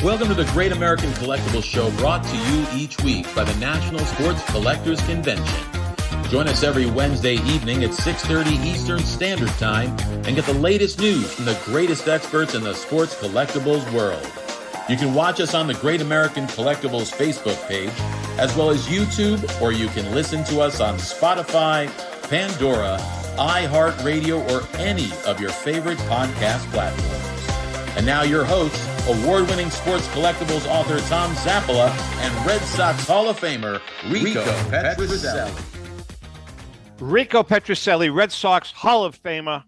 Welcome to the Great American Collectibles Show, brought to you each week by the National Sports Collectors Convention. Join us every Wednesday evening at 6:30 Eastern Standard Time and get the latest news from the greatest experts in the sports collectibles world. You can watch us on the Great American Collectibles Facebook page, as well as YouTube, or you can listen to us on Spotify, Pandora, iHeartRadio, or any of your favorite podcast platforms. And now your hosts, award-winning sports collectibles author Tom Zappola and Red Sox Hall of Famer Rico Petrocelli. Rico Petrocelli, Red Sox Hall of Famer.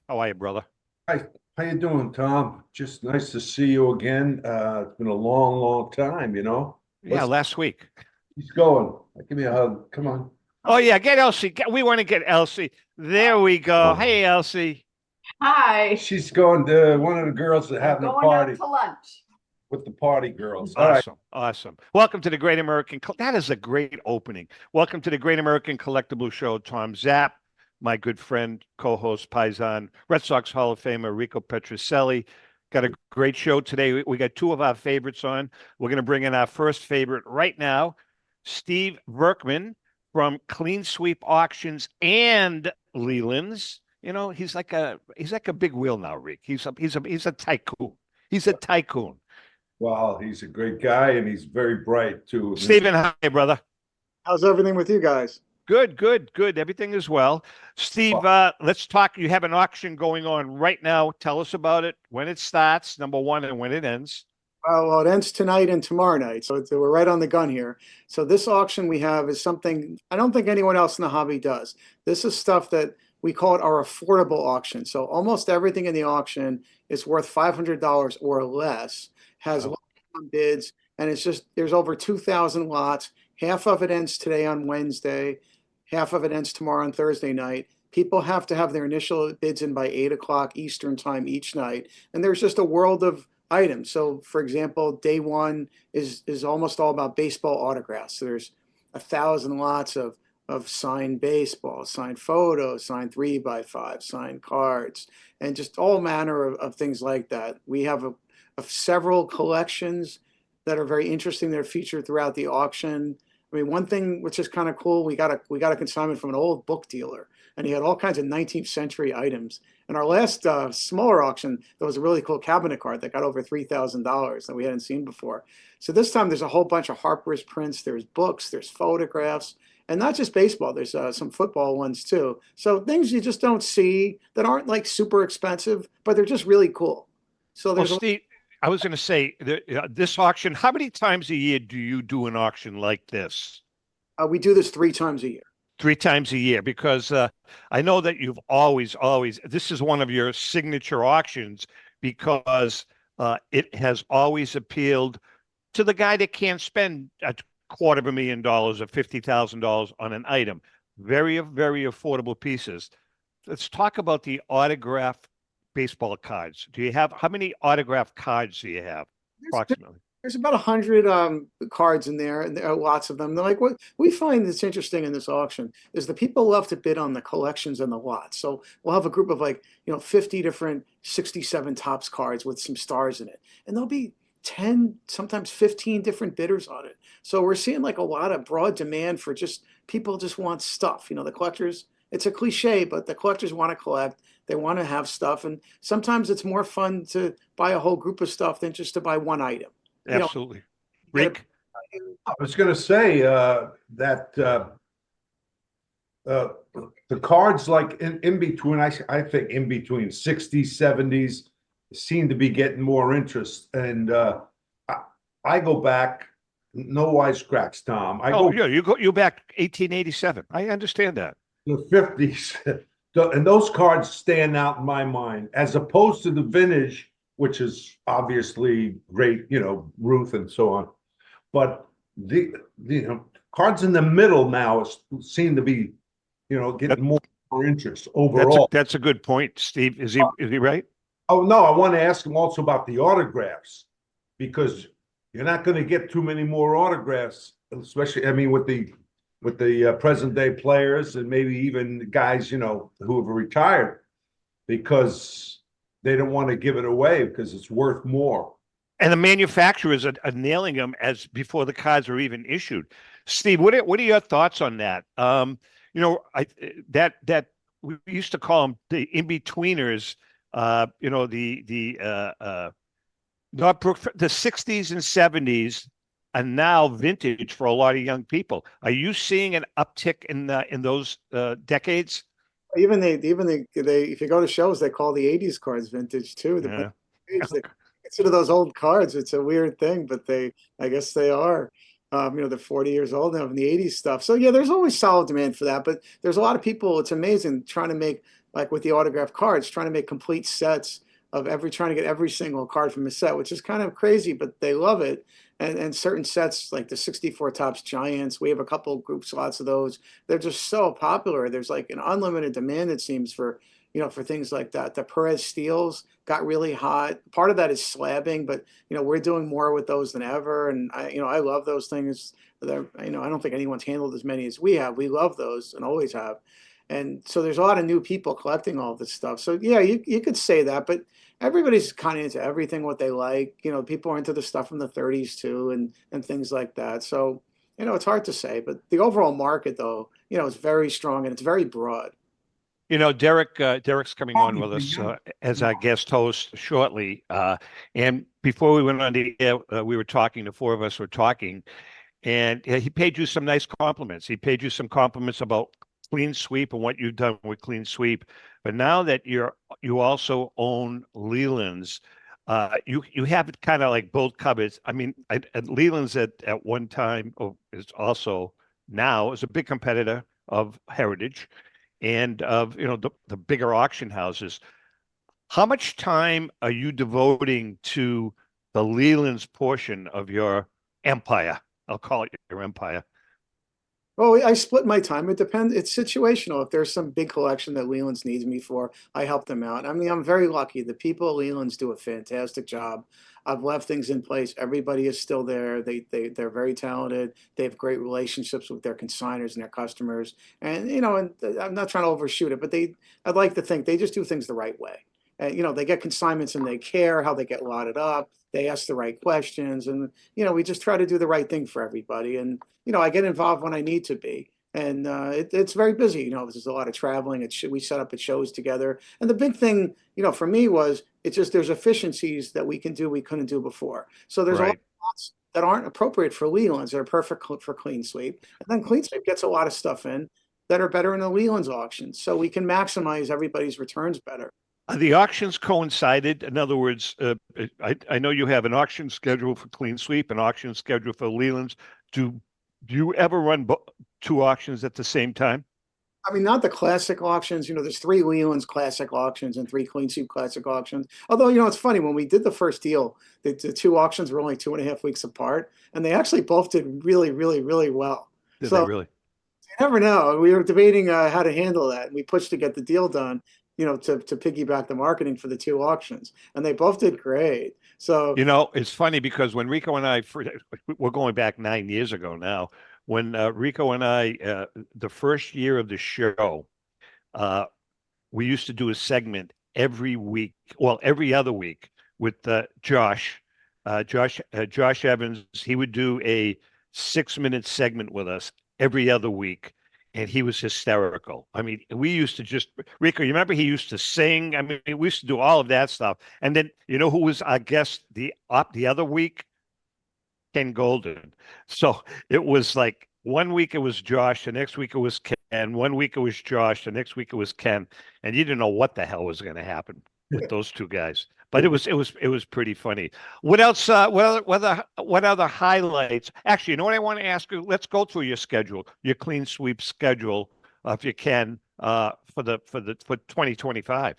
How are you, brother? Hi, how you doing, Tom? Just nice to see you again. It's been a long, long time, you know? Yeah, last week. He's going. Give me a hug. Come on. Oh, yeah, get Elsie. We want to get Elsie. There we go. Hey, Elsie. Hi. She's going to one of the girls that having a party Going out to lunch. with the party girls. Awesome. Welcome to the Great American. That is a great opening. Welcome to the Great American Collectible Show. Tom Zapp, my good friend, co-host, Paisan, Red Sox Hall of Famer Rico Petrocelli. Got a great show today. We got two of our favorites on. We're going to bring in our first favorite right now, Steve Verkman from Clean Sweep Auctions and Leland's. You know, he's like a big wheel now, Rick. He's a tycoon. He's a tycoon. Well, he's a great guy and he's very bright too. Stephen, hi, brother. How's everything with you guys? Good. Everything is well. Steve, let's talk. You have an auction going on right now. Tell us about it, when it starts, number one, and when it ends. Well, it ends tonight and tomorrow night, so we're right on the gun here. So this auction we have is something I don't think anyone else in the hobby does. This is stuff that we call it our affordable auction. So almost everything in the auction is worth $500 or less, has bids, and it's just, there's over 2,000 lots. Half of it ends today on Wednesday. Half of it ends tomorrow on Thursday night. People have to have their initial bids in by 8 o'clock Eastern time each night. And there's just a world of items. So for example, day one is almost all about baseball autographs. So there's 1,000 lots of signed baseball, signed photos, signed 3x5, signed cards, and just all manner of things like that. We have several collections that are very interesting that are featured throughout the auction. I mean, one thing which is kind of cool, we got a consignment from an old book dealer, and he had all kinds of 19th century items. In our last smaller auction, there was a really cool cabinet card that got over $3,000 that we hadn't seen before. So this time there's a whole bunch of Harper's prints, there's books, there's photographs, and not just baseball, there's some football ones too. So things you just don't see that aren't like super expensive, but they're just really cool. So there's Steve, I was going to say, this auction, how many times a year do you do an auction like this? we do this 3 times a year. 3 times a year, because I know that you've always, this is one of your signature auctions because it has always appealed to the guy that can't spend $250,000 or $50,000 on an item. Very, very affordable pieces. Let's talk about the autograph baseball cards. How many autograph cards do you have approximately? There's about 100 cards in there, and there are lots of them. They're like, what we find that's interesting in this auction is the people love to bid on the collections and the lots. So we'll have a group of 50 different 67 tops cards with some stars in it, and there'll be 10, sometimes 15 different bidders on it. So we're seeing like a lot of broad demand for people just want stuff. The collectors, it's a cliche, but the collectors want to collect. They want to have stuff. And sometimes it's more fun to buy a whole group of stuff than just to buy one item. Absolutely. Rick? I was going to say that the cards like in between, I think in between 60s, 70s seem to be getting more interest. And I go back, no wisecracks, Tom. You go back 1887. I understand that. The 50s. And those cards stand out in my mind, as opposed to the vintage, which is obviously great, Ruth and so on. But the cards in the middle now seem to be, getting more interest overall. That's a good point, Steve. Is he right? Oh no, I want to ask him also about the autographs, because you're not going to get too many more autographs, especially with the present day players and maybe even guys who have retired, because they don't want to give it away because it's worth more. And the manufacturers are nailing them as before the cards are even issued. Steve, what are your thoughts on that? That we used to call them the in-betweeners. Not the 60s and 70s are now vintage for a lot of young people. Are you seeing an uptick in those decades? Even they if you go to shows, they call the '80s cards vintage too. Yeah. They consider those old cards. It's a weird thing, but I guess they are. They're 40 years old now from the '80s stuff. So yeah, there's always solid demand for that. But there's a lot of people. It's amazing trying to make, like with the autograph cards, trying to make complete sets of trying to get every single card from a set, which is kind of crazy, but they love it. And certain sets like the 64 Tops Giants, we have a couple of group slots of those. They're just so popular. There's like an unlimited demand, it seems, for things like that. The Perez Steels got really hot. Part of that is slabbing, but we're doing more with those than ever. And I love those things. I don't think anyone's handled as many as we have. We love those and always have. And so there's a lot of new people collecting all this stuff. So yeah, you could say that, but everybody's kind of into everything what they like. People are into the stuff from the 30s too, and things like that. So it's hard to say, but the overall market though, is very strong and it's very broad. Derek's coming on with us as our guest host shortly. And before we went on the air, we were talking. The four of us were talking, and he paid you some nice compliments. He paid you some compliments about Clean Sweep and what you've done with Clean Sweep. But now that you also own Leland's, you have it kind of like both cupboards. I mean, Leland's at one time is also now is a big competitor of Heritage and of the bigger auction houses. How much time are you devoting to the Leland's portion of your empire? I'll call it your empire. Well, I split my time. It depends. It's situational. If there's some big collection that Leland's needs me for, I help them out. I mean, I'm very lucky. The people at Leland's do a fantastic job. I've left things in place. Everybody is still there. They're very talented. They have great relationships with their consigners and their customers. And I'm not trying to overshoot it, but I'd like to think they just do things the right way. They get consignments and they care how they get lotted up. They ask the right questions, and we just try to do the right thing for everybody. And I get involved when I need to be, and it's very busy. There's a lot of traveling. We set up at shows together, and the big thing, for me was it's just there's efficiencies that we can do we couldn't do before. So there's a lot of lots that aren't appropriate for Leland's that are perfect for Clean Sweep, and then Clean Sweep gets a lot of stuff in that are better in the Leland's auction, so we can maximize everybody's returns better. The auctions coincided. In other words, I know you have an auction schedule for Clean Sweep, an auction schedule for Leland's. Do you ever run two auctions at the same time? I mean, not the classic auctions. There's 3 Leland's classic auctions and 3 Clean Sweep classic auctions. Although, it's funny, when we did the first deal, the 2 auctions were only 2.5 weeks apart, and they actually both did really, really, really well. Did they really? You never know. We were debating how to handle that, and we pushed to get the deal done. To piggyback the marketing for the 2 auctions, and they both did great. So it's funny because when Rico and I, we're going back 9 years ago now, when Rico and I, the first year of the show, we used to do a segment every week, well, every other week with Josh Evans. He would do a 6-minute segment with us every other week. And he was hysterical. I mean, we used to just, Rico, you remember he used to sing? I mean, we used to do all of that stuff. And then, who was our guest the other week? Ken Golden. So it was like 1 week it was Josh, the next week it was Ken, 1 week it was Josh, the next week it was Ken. And you didn't know what the hell was going to happen with those 2 guys. But it was pretty funny. What else? What other highlights? Actually, you know what I want to ask you? Let's go through your schedule, your Clean Sweep schedule, if you can, for 2025.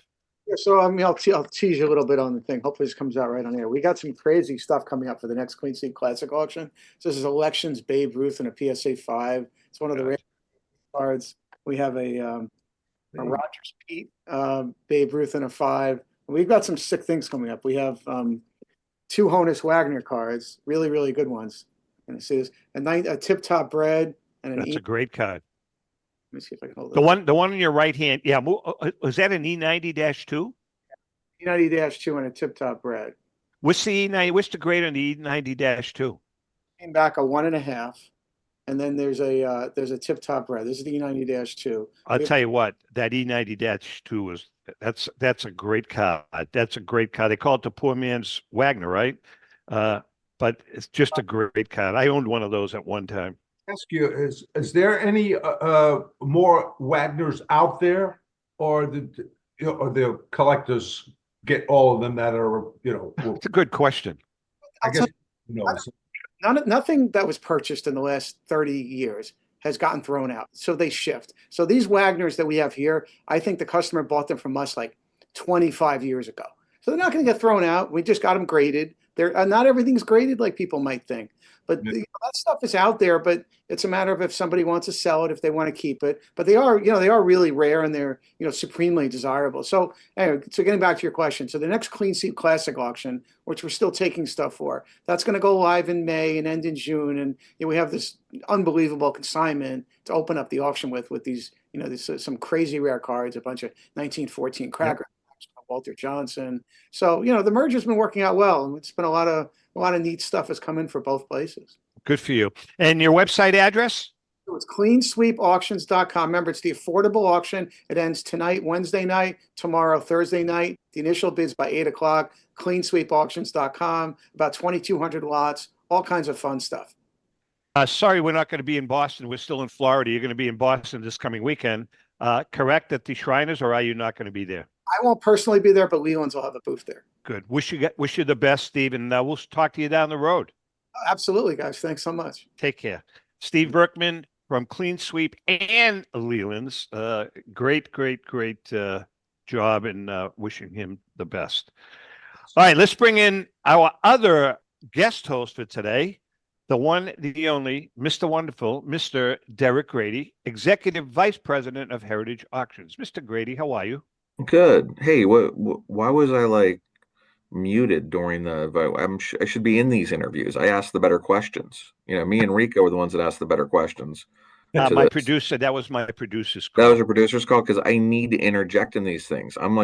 Yeah, so I'll tease you a little bit on the thing. Hopefully, this comes out right on air. We got some crazy stuff coming up for the next Clean Sweep Classic auction. So this is Elections, Babe Ruth, and a PSA 5. It's one of the rare cards. We have a Rogers Pete, Babe Ruth, and a 5. We've got some sick things coming up. We have 2 Honus Wagner cards, really, really good ones. And see this, a Tip Top Bread, and that's a great card. Let me see if I can hold it. The one in your right hand. Yeah, was that an E90-2? E90-2 and a Tip Top Bread. What's the E90? What's the grade on the E90-2? Came back a 1.5, and then there's a tip top red. This is the E90-2. I'll tell you what, that E90-2 was that's a great car. That's a great car. They call it the poor man's Wagner, right? But it's just a great car. I owned one of those at one time. Ask you, is there any more Wagners out there, or the collectors get all of them that are, It's a good question. I guess, Nothing that was purchased in the last 30 years has gotten thrown out. So they shift. So these Wagners that we have here, I think the customer bought them from us like 25 years ago. So they're not going to get thrown out. We just got them graded. They're not everything's graded like people might think, but that stuff is out there. But it's a matter of if somebody wants to sell it, if they want to keep it. But they are really rare, and they're supremely desirable. So anyway, so getting back to your question, so the next Clean Sweep Classic auction, which we're still taking stuff for, that's going to go live in May and end in June, and we have this unbelievable consignment to open up the auction with these some crazy rare cards, a bunch of 1914 Cracker. Walter Johnson. So, the merger's been working out well, and it's been a lot of neat stuff has come in for both places. Good for you. And your website address? So it's cleansweepauctions.com. Remember, it's the affordable auction. It ends tonight, Wednesday night, tomorrow, Thursday night. The initial bid's by 8 o'clock. Cleansweepauctions.com. About 2,200 lots, all kinds of fun stuff. Sorry, we're not going to be in Boston. We're still in Florida. You're going to be in Boston this coming weekend. Correct, at the Shriners, or are you not going to be there? I won't personally be there, but Leland's will have a booth there. Good. Wish you the best, Steve, and we'll talk to you down the road. Absolutely, guys. Thanks so much. Take care. Steve Verkman from Clean Sweep and Leland's. Great job, and wishing him the best. All right, let's bring in our other guest host for today, the one, the only, Mr. Wonderful, Mr. Derek Grady, Executive Vice President of Heritage Auctions. Mr. Grady, how are you? Good. Hey, why was I muted during the vote? I should be in these interviews. I asked the better questions. Me and Rico were the ones that asked the better questions. That was my producer's call. That was a producer's call because I need to interject in these things. I'm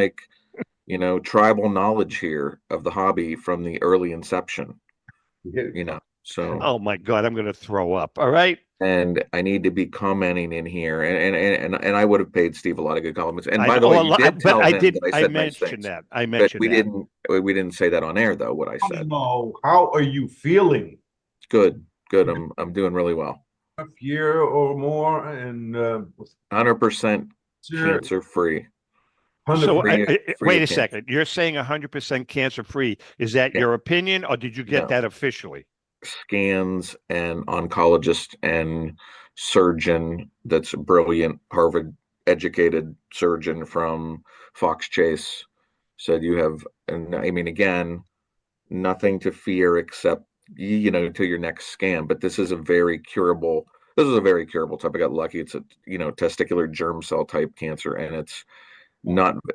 tribal knowledge here of the hobby from the early inception. So. Oh my God, I'm going to throw up. All right. And I need to be commenting in here, and I would have paid Steve a lot of good compliments. And by the way, you did tell him that I said nice things. I mentioned that. We didn't say that on air though. What I said. No, how are you feeling? Good. I'm doing really well. A year or more, and 100% cancer free. So wait a second. You're saying 100% cancer free. Is that your opinion, or did you get that officially? Scans and oncologist and surgeon that's a brilliant Harvard educated surgeon from Fox Chase said you have, and I mean, again, nothing to fear except till your next scan, but this is a very curable type. I got lucky. It's a testicular germ cell type cancer, and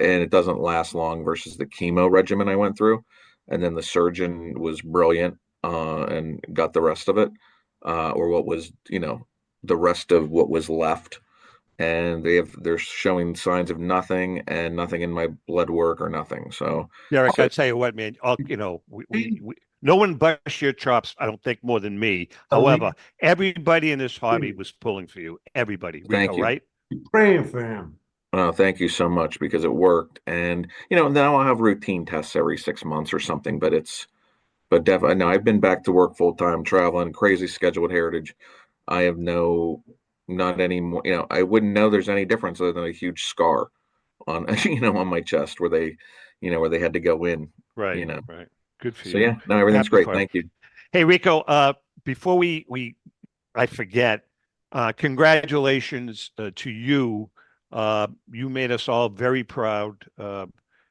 it doesn't last long versus the chemo regimen I went through. And then the surgeon was brilliant and got the rest of it, or what was, the rest of what was left. And they're showing signs of nothing in my blood work or nothing. So, Derek, I tell you what, man, we no one busts your chops, I don't think, more than me. However, everybody in this hobby was pulling for you. Everybody. Thank you. Right? Praying for him. Oh, thank you so much, because it worked. And, now I'll have routine tests every 6 months or something, but definitely, no, I've been back to work full time, traveling, crazy schedule at Heritage. I have not anymore. I wouldn't know there's any difference other than a huge scar on, on my chest where they had to go in. Right. Right. Good for you. So yeah, no, everything's great. Thank you. Hey, Rico, before I forget, congratulations to you. You made us all very proud,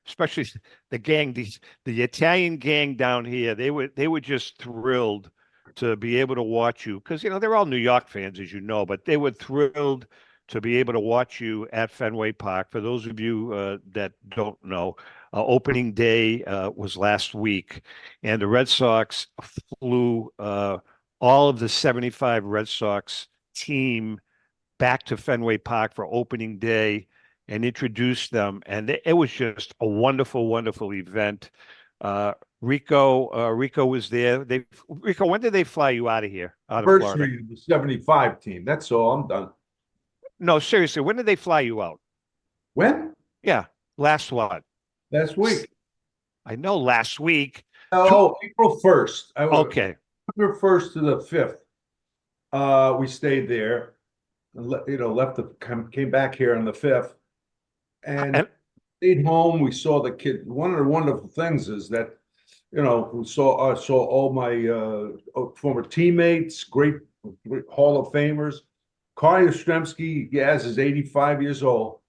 especially the gang, the Italian gang down here. They were just thrilled to be able to watch you, because they're all New York fans, as you know, but they were thrilled to be able to watch you at Fenway Park. For those of you that don't know, opening day was last week, and the Red Sox flew all of the 75 Red Sox team back to Fenway Park for opening day and introduced them. And it was just a wonderful, wonderful event. Rico was there. Rico, when did they fly you out of here, out of Florida? Anniversary of the 75 team. That's all. I'm done. No, seriously, when did they fly you out? When? Yeah, last what? Last week. I know last week. Oh, April 1st. Okay. April 1st to the 5th. We stayed there. Left came back here on the 5th. And stayed home. We saw the kid. One of the wonderful things is that, we saw all my former teammates, great Hall of Famers. Kari Ostremski, Gaz, is 85 years old.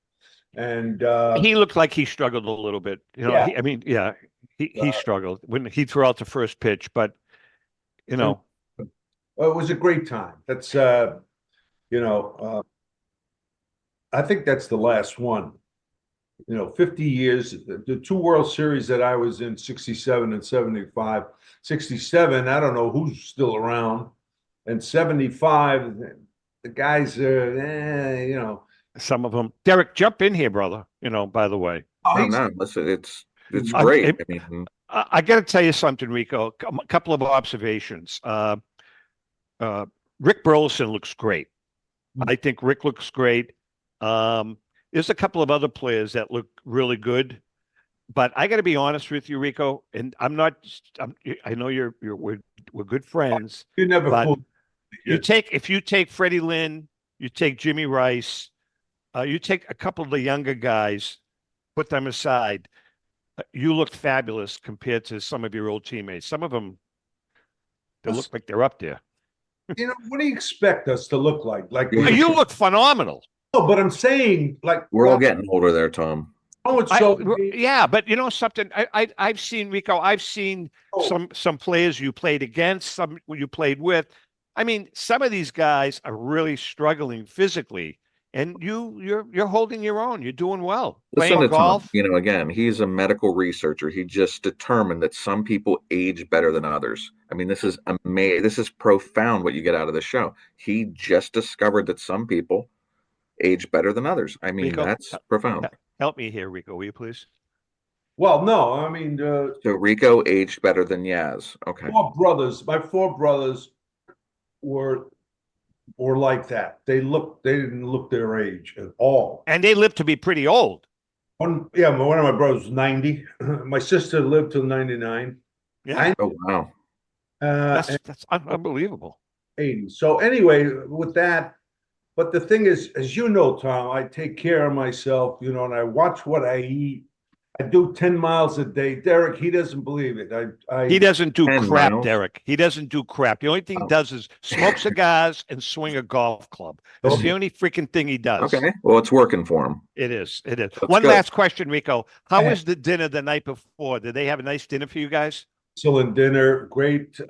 And he looked like he struggled a little bit. Yeah. He struggled when he threw out the first pitch, but it was a great time. That's I think that's the last one. 50 years, the two World Series that I was in, 67 and 75. 67, I don't know who's still around. And 75, the guys are, some of them. Derek, jump in here, brother. By the way. Oh, no, listen, it's great. I got to tell you something, Rico. A couple of observations. Rick Burleson looks great. I think Rick looks great. There's a couple of other players that look really good, but I got to be honest with you, Rico. And I know we're good friends. You never fooled. If you take Freddie Lynn, you take Jimmy Rice, you take a couple of the younger guys, put them aside. You look fabulous compared to some of your old teammates. Some of them, they look like they're up there. What do you expect us to look like? You look phenomenal. No, but I'm saying, we're all getting older there, Tom. Oh, it's yeah, but you know something. I've seen, Rico. I've seen some players you played against, some you played with. I mean, some of these guys are really struggling physically, and you're holding your own. You're doing well. Listen Playing to golf. Tom. Again, he's a medical researcher. He just determined that some people age better than others. I mean, this is amazing. This is profound what you get out of the show. He just discovered that some people age better than others. I mean, Rico, that's profound. Help me here, Rico, will you please? Well, no, I mean, so Rico aged better than Yaz. Okay. My four brothers were like that. They didn't look their age at all. And they lived to be pretty old. One of my brothers was 90. My sister lived till 99. Yeah. Oh, wow. That's unbelievable. 80. So anyway, with that, but the thing is, as you know, Tom, I take care of myself, and I watch what I eat. I do 10 miles a day. Derek, he doesn't believe it. He doesn't do crap, miles. Derek. He doesn't do crap. The only thing he does is smoke cigars and swing a golf club. That's the only freaking thing he does. Okay. Well, it's working for him. It is. Let's One go. last question, Rico. How was the dinner the night before? Did they have a nice dinner for you guys? Excellent dinner. Great.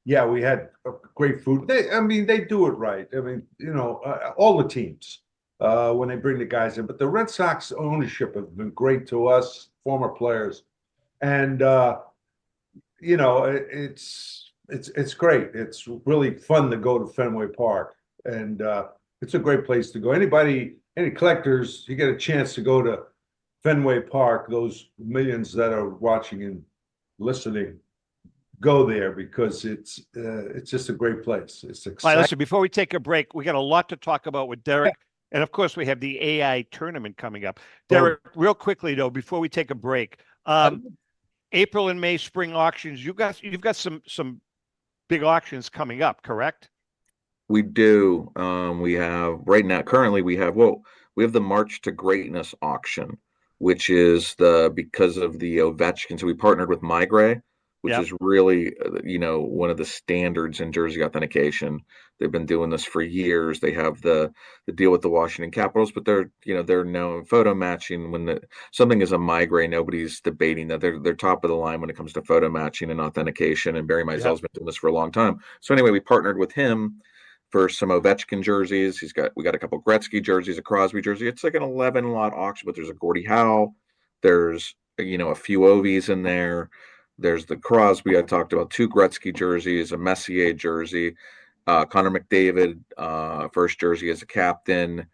Yeah, we had great food. They do it right. I mean, all the teams when they bring the guys in. But the Red Sox ownership has been great to us, former players, and it's great. It's really fun to go to Fenway Park, and it's a great place to go. Any collectors, you get a chance to go to Fenway Park. Those millions that are watching and listening, go there because it's just a great place. It's exciting. All right, listen, before we take a break, we got a lot to talk about with Derek. And of course, we have the AI tournament coming up. Derek, real quickly though, before we take a break, April and May spring auctions, you've got some big auctions coming up, correct? We do. We have currently we have the March to Greatness auction, which is because of the Ovechkin. So we partnered with MyGray, which is really, one of the standards in jersey authentication. They've been doing this for years. They have the deal with the Washington Capitals, but they're known photo matching. When something is a MyGray, nobody's debating that. They're top of the line when it comes to photo matching and authentication. And Barry Meisel's been doing this for a long time. So anyway, we partnered with him for some Ovechkin jerseys. We got a couple Gretzky jerseys, a Crosby jersey. It's like an 11 lot auction, but there's a Gordie Howe. There's a few Ovies in there. There's the Crosby I talked about, 2 Gretzky jerseys, a Messier jersey, Connor McDavid, first jersey as a captain,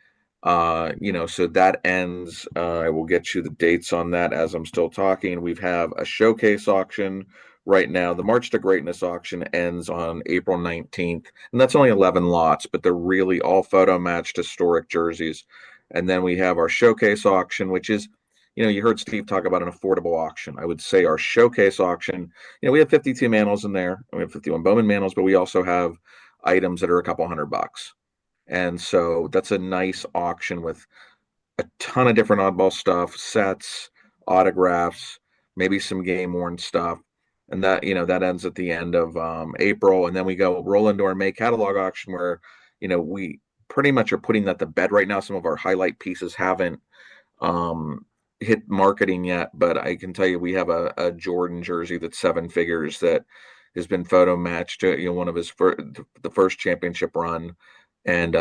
So that ends. I will get you the dates on that as I'm still talking. We have a showcase auction right now. The March to Greatness auction ends on April 19th, and that's only 11 lots, but they're really all photo matched historic jerseys. And then we have our showcase auction, which is, you heard Steve talk about an affordable auction. I would say our showcase auction, we have 52 Manals in there, and we have 51 Bowman Manals, but we also have items that are a couple $100. And so that's a nice auction with a ton of different oddball stuff, sets, autographs, maybe some game worn stuff. And that ends at the end of April. And then we roll into our May catalog auction where, we pretty much are putting that to bed right now. Some of our highlight pieces haven't hit marketing yet, but I can tell you we have a Jordan jersey that's 7 figures that has been photo matched to, one of his the first championship run. And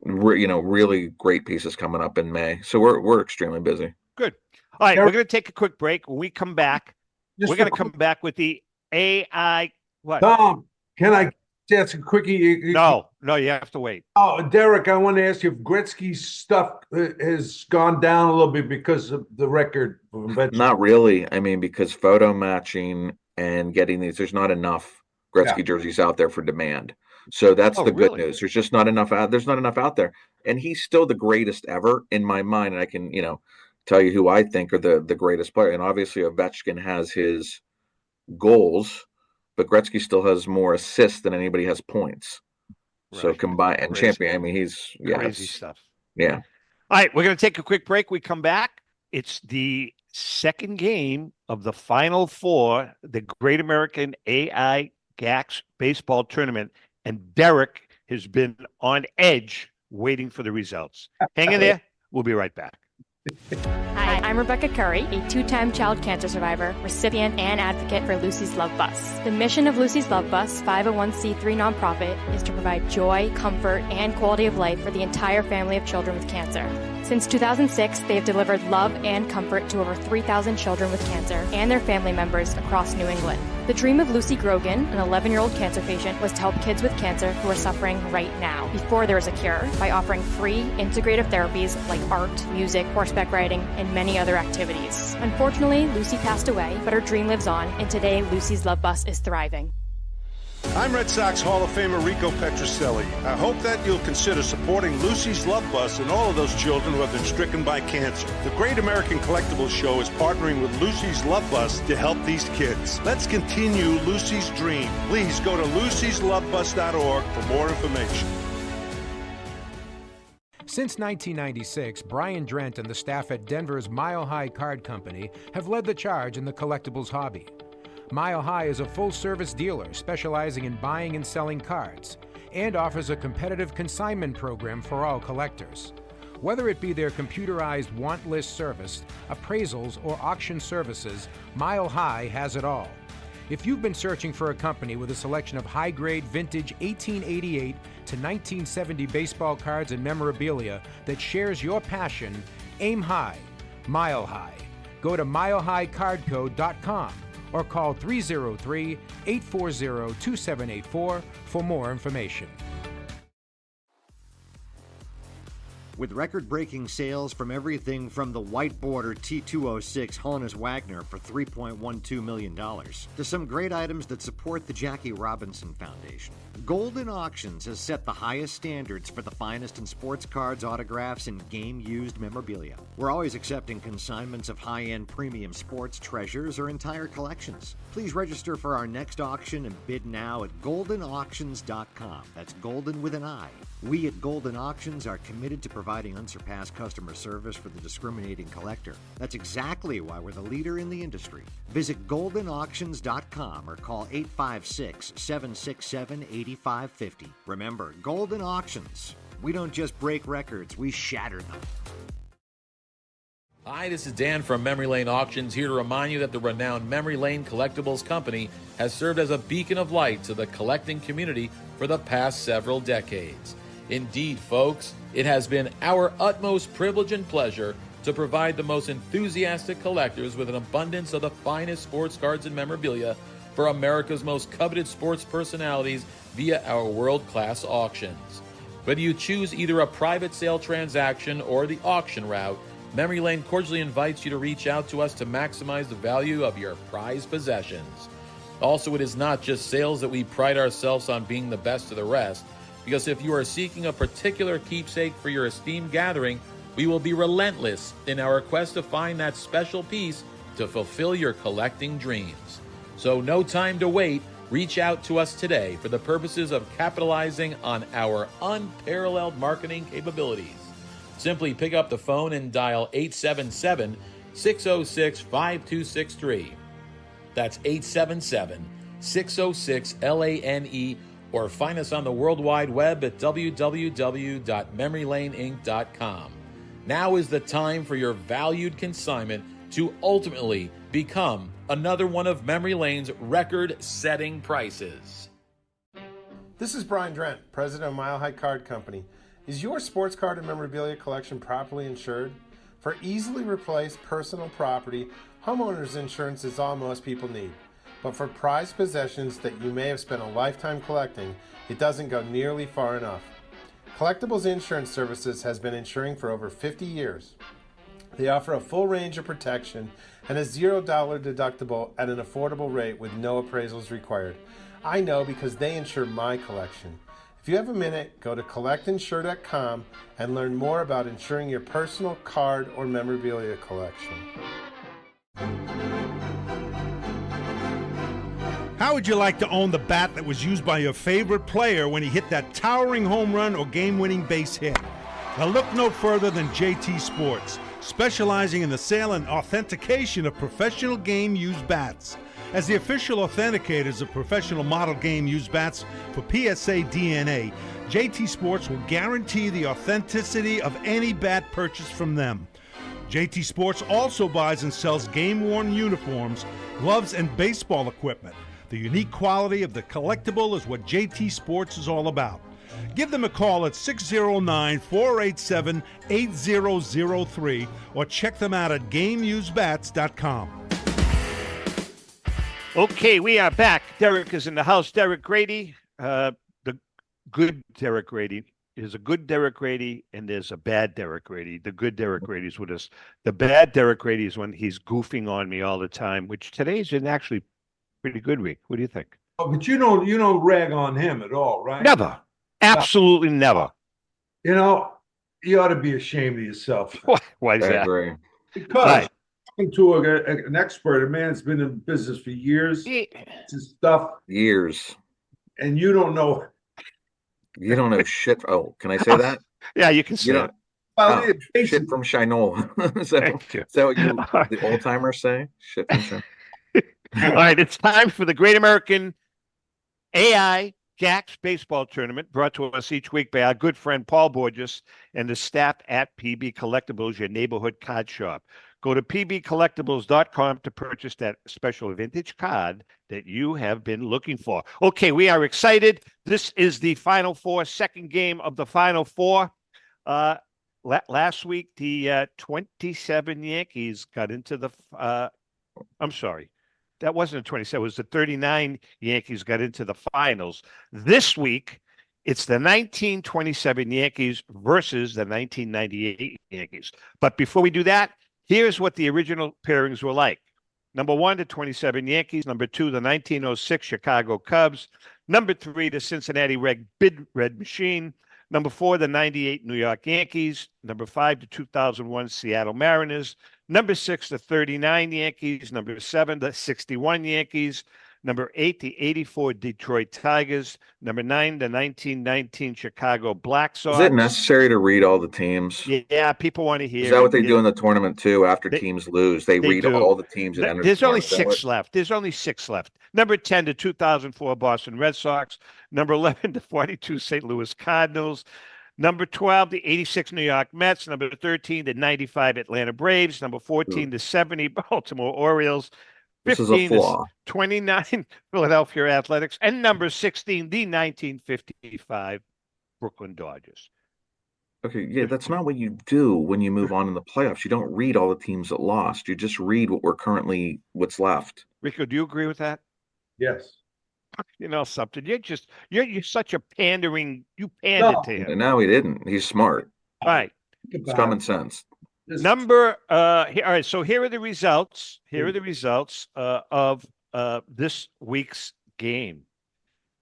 really great pieces coming up in May. So we're extremely busy. Good. All right, we're going to take a quick break. When we come back, we're going to come back with the AI. What? Tom, can I ask a quickie? No, you have to wait. Oh, Derek, I want to ask you if Gretzky's stuff has gone down a little bit because of the record. Not really. I mean, because photo matching and getting these, there's not enough Gretzky jerseys out there for demand. So that's the good news. There's just not enough out. There's not enough out there, and he's still the greatest ever in my mind. And I can, tell you who I think are the greatest player. And obviously, Ovechkin has his goals, but Gretzky still has more assists than anybody has points. Right. So combined and champion. I mean, he's crazy stuff. Yeah. All right, we're going to take a quick break. We come back. It's the second game of the Final Four, the Great American AI GAX baseball tournament. And Derek has been on edge waiting for the results. Hang in there. We'll be right back. Hi, I'm Rebecca Curry, a 2-time child cancer survivor, recipient, and advocate for Lucy's Love Bus. The mission of Lucy's Love Bus, 501c3 nonprofit, is to provide joy, comfort, and quality of life for the entire family of children with cancer. Since 2006, they have delivered love and comfort to over 3,000 children with cancer and their family members across New England. The dream of Lucy Grogan, an 11-year-old cancer patient, was to help kids with cancer who are suffering right now, before there is a cure, by offering free integrative therapies like art, music, horseback riding, and many other activities. Unfortunately, Lucy passed away, but her dream lives on, and today Lucy's Love Bus is thriving. I'm Red Sox Hall of Famer Rico Petrocelli. I hope that you'll consider supporting Lucy's Love Bus and all of those children who have been stricken by cancer. The Great American Collectibles Show is partnering with Lucy's Love Bus to help these kids. Let's continue Lucy's dream. Please go to lucyslovebus.org for more information. Since 1996, Brian Drent and the staff at Denver's Mile High Card Company have led the charge in the collectibles hobby. Mile High is a full-service dealer specializing in buying and selling cards and offers a competitive consignment program for all collectors. Whether it be their computerized want list service, appraisals, or auction services, Mile High has it all. If you've been searching for a company with a selection of high-grade vintage 1888 to 1970 baseball cards and memorabilia that shares your passion, aim high, Mile High. Go to milehighcardco.com or call 303-840-2784 for more information. With record-breaking sales from everything from the white border T206 Honus Wagner for $3.12 million to some great items that support the Jackie Robinson Foundation, Golden Auctions has set the highest standards for the finest in sports cards, autographs, and game-used memorabilia. We're always accepting consignments of high-end premium sports treasures or entire collections. Please register for our next auction and bid now at goldenauctions.com. That's golden with an I. We at Golden Auctions are committed to providing unsurpassed customer service for the discriminating collector. That's exactly why we're the leader in the industry. Visit goldenauctions.com or call 856-767-8550. Remember, Golden Auctions. We don't just break records, we shatter them. Hi, this is Dan from Memory Lane Auctions, here to remind you that the renowned Memory Lane Collectibles Company has served as a beacon of light to the collecting community for the past several decades. Indeed, folks, it has been our utmost privilege and pleasure to provide the most enthusiastic collectors with an abundance of the finest sports cards and memorabilia for America's most coveted sports personalities via our world-class auctions. Whether you choose either a private sale transaction or the auction route, Memory Lane cordially invites you to reach out to us to maximize the value of your prized possessions. Also, it is not just sales that we pride ourselves on being the best of the rest, because if you are seeking a particular keepsake for your esteemed gathering, we will be relentless in our quest to find that special piece to fulfill your collecting dreams. So no time to wait. Reach out to us today for the purposes of capitalizing on our unparalleled marketing capabilities. Simply pick up the phone and dial 877-606-5263. That's 877-606-LANE, or find us on the World Wide Web at www.memorylaneinc.com. Now is the time for your valued consignment to ultimately become another one of Memory Lane's record-setting prices. This is Brian Drent, president of Mile High Card Company. Is your sports card and memorabilia collection properly insured? For easily replaced personal property, homeowners insurance is all most people need. But for prized possessions that you may have spent a lifetime collecting, it doesn't go nearly far enough. Collectibles Insurance Services has been insuring for over 50 years. They offer a full range of protection and a $0 deductible at an affordable rate with no appraisals required. I know because they insure my collection. If you have a minute, go to collectinsure.com and learn more about insuring your personal card or memorabilia collection. How would you like to own the bat that was used by your favorite player when he hit that towering home run or game-winning base hit? Now look no further than JT Sports, specializing in the sale and authentication of professional game-used bats. As the official authenticators of professional model game-used bats for PSA DNA, JT Sports will guarantee the authenticity of any bat purchased from them. JT Sports also buys and sells game-worn uniforms, gloves, and baseball equipment. The unique quality of the collectible is what JT Sports is all about. Give them a call at 609-487-8003 or check them out at GameUseBats.com. Okay, we are back. Derek is in the house. Derek Grady, the good Derek Grady. There's a good Derek Grady and there's a bad Derek Grady. The good Derek Grady's with us. The bad Derek Grady is when he's goofing on me all the time, which today's an actually pretty good week. What do you think? Oh, but you don't rag on him at all, right? Never. Absolutely never. You know, you ought to be ashamed of yourself. Why is I that? agree. Because talking to an expert, a man that's been in business for years, stuff, Years. and you don't know. You don't know shit. Oh, can I say that? Yeah, you can say You it. Well, Oh, shit from Shinola. Thank you. Is that what the old timers say? Shit from Shinola. All right, it's time for the Great American AI Jacks Baseball Tournament, brought to us each week by our good friend Paul Borges and the staff at PB Collectibles, your neighborhood card shop. Go to pbcollectibles.com to purchase that special vintage card that you have been looking for. Okay, we are excited. This is the Final Four, second game of the Final Four. Last week, the 27 Yankees got into the I'm sorry. That wasn't a 27. It was the 39 Yankees got into the finals. This week, it's the 1927 Yankees versus the 1998 Yankees. But before we do that, here's what the original pairings were like. Number 1, the 27 Yankees. Number 2, the 1906 Chicago Cubs. Number 3, the Cincinnati Red Machine. Number 4, the 98 New York Yankees. Number 5, the 2001 Seattle Mariners. Number 6, the 39 Yankees. Number 7, the 61 Yankees. Number 8, the 84 Detroit Tigers. Number 9, the 1919 Chicago Black Sox. Is it necessary to read all the teams? Yeah, people want to hear. Is that what they do in the tournament too? After They- teams lose, they read do. all the teams. And There's only 6 left. There's only 6 left. Number 10, the 2004 Boston Red Sox. Number 11, the 42 St. Louis Cardinals. Number 12, the 86 New York Mets. Number 13, the 95 Atlanta Braves. Number 14, the 70 Baltimore Orioles. This is 15, a flaw. 29 Philadelphia Athletics. And number 16, the 1955 Brooklyn Dodgers. Okay, yeah, that's not what you do when you move on in the playoffs. You don't read all the teams that lost. You just read what's left. Rico, do you agree with that? Yes. You know something? You're such a pandering. You pandered No, to him. No, he didn't. He's smart. All right. think It's about common it. sense. Just- Number here, all right, so here are the results. Here are the results of this week's game.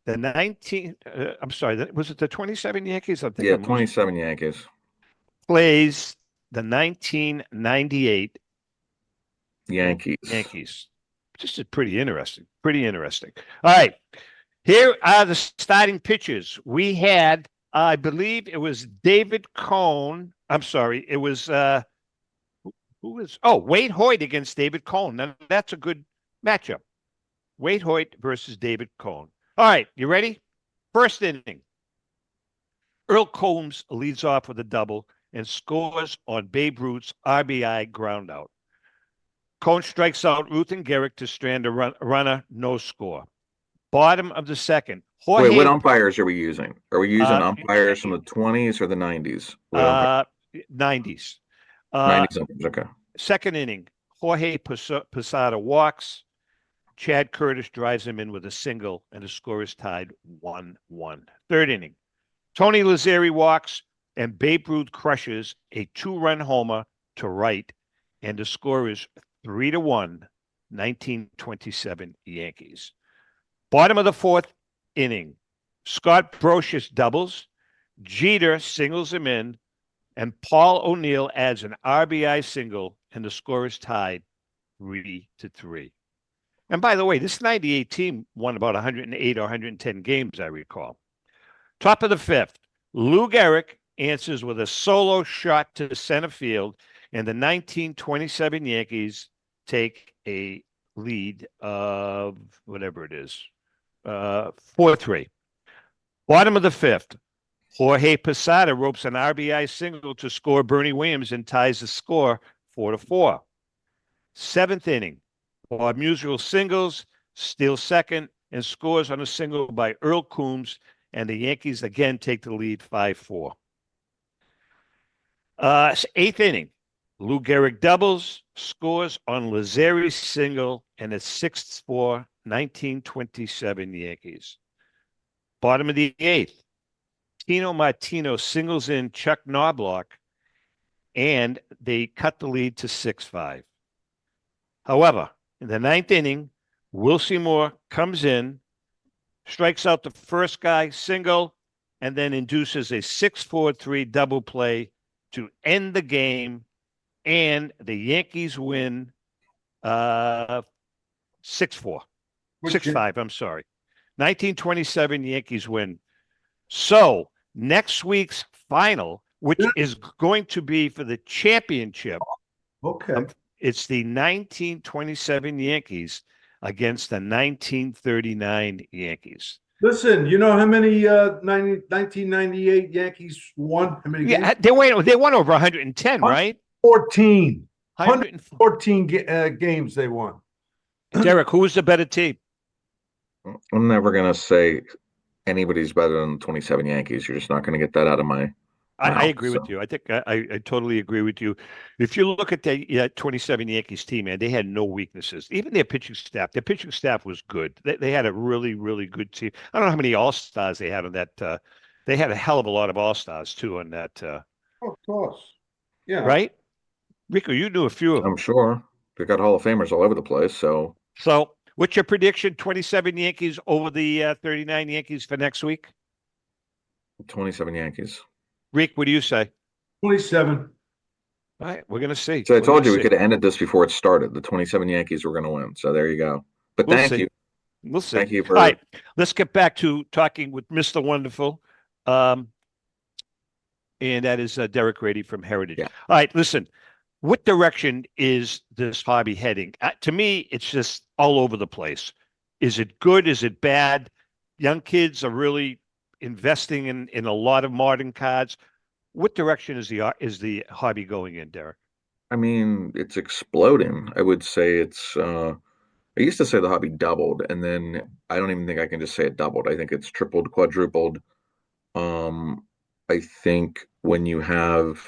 The 19 I'm sorry, was it the 27 Yankees? I think Yeah, I'm losing. 27 Yankees. Plays the 1998 Yankees. Yankees. This is pretty interesting. Pretty interesting. All right. Here are the starting pitchers. We had, I believe it was David Cone. I'm sorry, it was Wade Hoyt against David Cone. Now that's a good matchup. Wade Hoyt versus David Cone. All right, you ready? First inning. Earl Combs leads off with a double and scores on Babe Ruth's RBI groundout. Cone strikes out Ruth and Gehrig to strand a runner, no score. Bottom of the second. Jorge, Wait, what umpires are we using? Are we using umpires from the 20s or the 90s? 90s. 90s umpires, okay. Second inning, Jorge Posada walks. Chad Curtis drives him in with a single, and the score is tied 1-1. Third inning, Tony Lazzeri walks, and Babe Ruth crushes a 2-run homer to right, and the score is 3-1, 1927 Yankees. Bottom of the fourth inning, Scott Brocious doubles, Jeter singles him in, and Paul O'Neill adds an RBI single, and the score is tied 3-3. And by the way, this 98 team won about 108 or 110 games, I recall. Top of the fifth, Lou Gehrig answers with a solo shot to center field, and the 1927 Yankees take a lead of whatever it is, 4-3. Bottom of the fifth, Jorge Posada ropes an RBI single to score Bernie Williams and ties the score 4-4. Seventh inning, Bob Musial singles, steals second, and scores on a single by Earl Coombs, and the Yankees again take the lead 5-4. Eighth inning, Lou Gehrig doubles, scores on Lazzeri's single, and it's 6-4, 1927 Yankees. Bottom of the eighth, Tino Martino singles in Chuck Knobloch, and they cut the lead to 6-5. However, in the ninth inning, Will Seymour comes in, strikes out the first guy, single, and then induces a 6-4-3 double play to end the game, and the Yankees win 6-4. 6-5, I'm sorry. 1927 Yankees win. So next week's final, which is going to be for the championship. Okay. It's the 1927 Yankees against the 1939 Yankees. Listen, you know how many 1998 Yankees won? How many games? They won over 110, right? 14. 114 games they won. Derek, who was the better team? I'm never going to say anybody's better than the 27 Yankees. You're just not going to get that out of my I agree with you. I think I totally agree with you. If you look at the 27 Yankees team, man, they had no weaknesses. Even their pitching staff. Their pitching staff was good. They had a really, really good team. I don't know how many All-Stars they had on that. They had a hell of a lot of All-Stars, too, on that. Of course. Yeah. Right? Rico, you knew a few of them. I'm sure. They got Hall of Famers all over the place, So, what's your prediction? 27 Yankees over the 39 Yankees for next week? 27 Yankees. Rick, what do you say? 27. All right, we're going to see. So I told you we could have ended this before it started. The 27 Yankees were going to win. So there you go. But We'll thank see. you. We'll see. Thank you for. All right, let's get back to talking with Mr. Wonderful. And that is Derek Grady from Heritage. Yeah. All right, listen, what direction is this hobby heading? To me, it's just all over the place. Is it good? Is it bad? Young kids are really investing in a lot of modern cards. What direction is the hobby going in, Derek? I mean, it's exploding. I would say it's. I used to say the hobby doubled, and then I don't even think I can just say it doubled. I think it's tripled, quadrupled. I think when you have,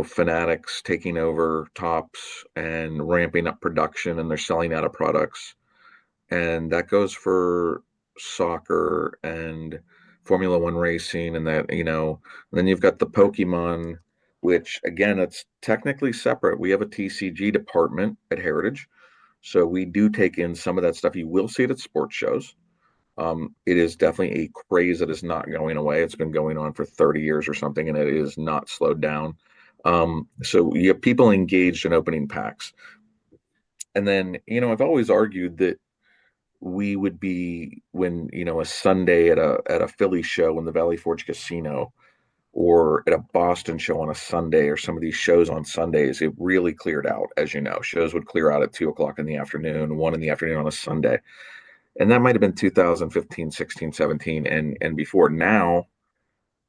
fanatics taking over Tops and ramping up production, and they're selling out of products, and that goes for soccer and Formula One racing, and that, and then you've got the Pokemon, which again, it's technically separate. We have a TCG department at Heritage, so we do take in some of that stuff. You will see it at sports shows. It is definitely a craze that is not going away. It's been going on for 30 years or something, and it is not slowed down. So you have people engaged in opening packs. And then, I've always argued that we would be, when, a Sunday at a Philly show in the Valley Forge Casino, or at a Boston show on a Sunday, or some of these shows on Sundays, it really cleared out. As you know, shows would clear out at 2:00 in the afternoon, 1 in the afternoon on a Sunday. And that might have been 2015, 16, 17, and before. Now,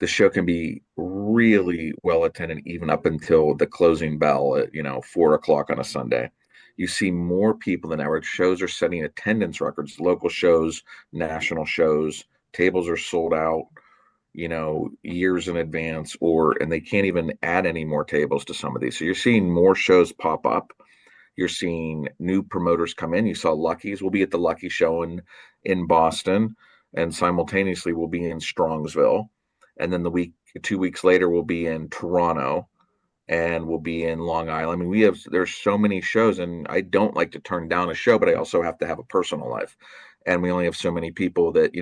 the show can be really well attended even up until the closing bell at 4:00 on a Sunday. You see more people than ever. Shows are setting attendance records. Local shows, national shows, tables are sold out, years in advance, and they can't even add any more tables to some of these. So you're seeing more shows pop up. You're seeing new promoters come in. You saw Lucky's. We'll be at the Lucky show in Boston, and simultaneously we'll be in Strongsville. And then 2 weeks later, we'll be in Toronto, and we'll be in Long Island. I mean, there's so many shows, and I don't like to turn down a show, but I also have to have a personal life. And we only have so many people that,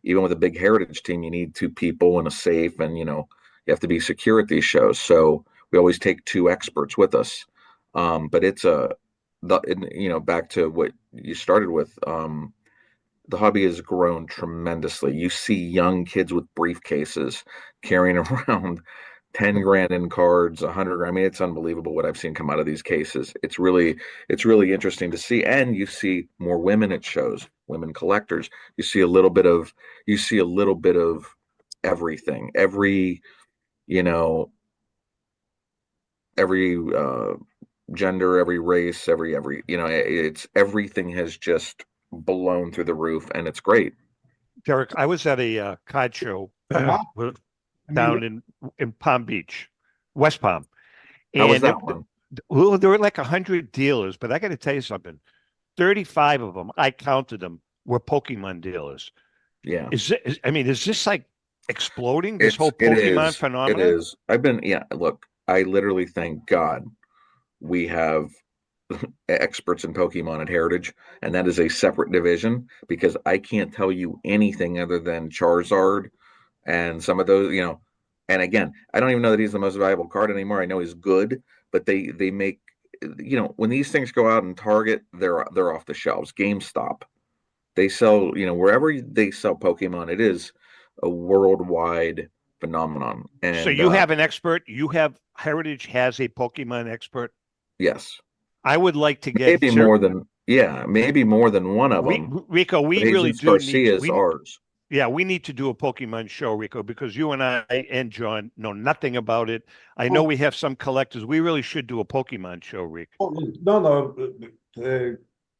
even with a big Heritage team, you need 2 people and a safe, and, you have to be secure at these shows. So we always take 2 experts with us. But it's back to what you started with. The hobby has grown tremendously. You see young kids with briefcases carrying around 10 grand in cards, 100 grand. I mean, it's unbelievable what I've seen come out of these cases. It's really interesting to see. And you see more women at shows, women collectors. You see a little bit of everything. Every gender, every race, it's everything has just blown through the roof, and it's great. Derek, I was at a card show down in Palm Beach, West Palm. How was that one? Well, there were like 100 dealers, but I got to tell you something. 35 of them, I counted them, were Pokemon dealers. Yeah. Is this like exploding, this whole Pokemon phenomenon? It is. Look, I literally thank God we have experts in Pokemon at Heritage, and that is a separate division, because I can't tell you anything other than Charizard and some of those, and again, I don't even know that he's the most valuable card anymore. I know he's good, but they make, when these things go out in Target, they're off the shelves. GameStop, they sell, wherever they sell Pokemon, it is a worldwide phenomenon. And so you have an expert. Heritage has a Pokemon expert. Yes. I would like to get maybe more than one of them. Rico, we really do Garcia's ours. Yeah, we need to do a Pokemon show, Rico, because you and I and John know nothing about it. I know we have some collectors. We really should do a Pokemon show, Rick. No. The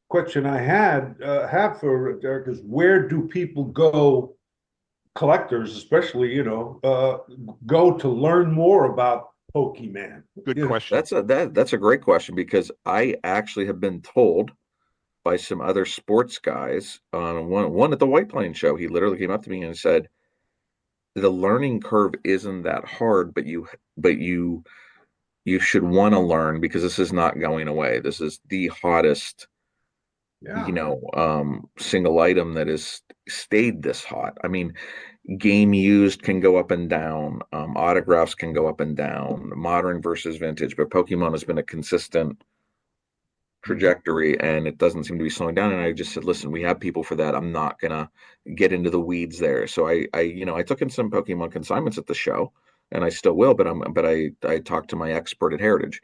question I have for Derek is, where do people go, collectors especially, go to learn more about Pokemon? Good question. That's a great question, because I actually have been told by some other sports guys on one at the White Plains show. He literally came up to me and said, the learning curve isn't that hard, but you should want to learn, because this is not going away. This is the hottest single item that has stayed this hot. I mean, game used can go up and down, autographs can go up and down, modern versus vintage, but Pokemon has been a consistent trajectory, and it doesn't seem to be slowing down. And I just said, listen, we have people for that. I'm not gonna get into the weeds there. So I took in some Pokemon consignments at the show, and I still will, but I talked to my expert at Heritage,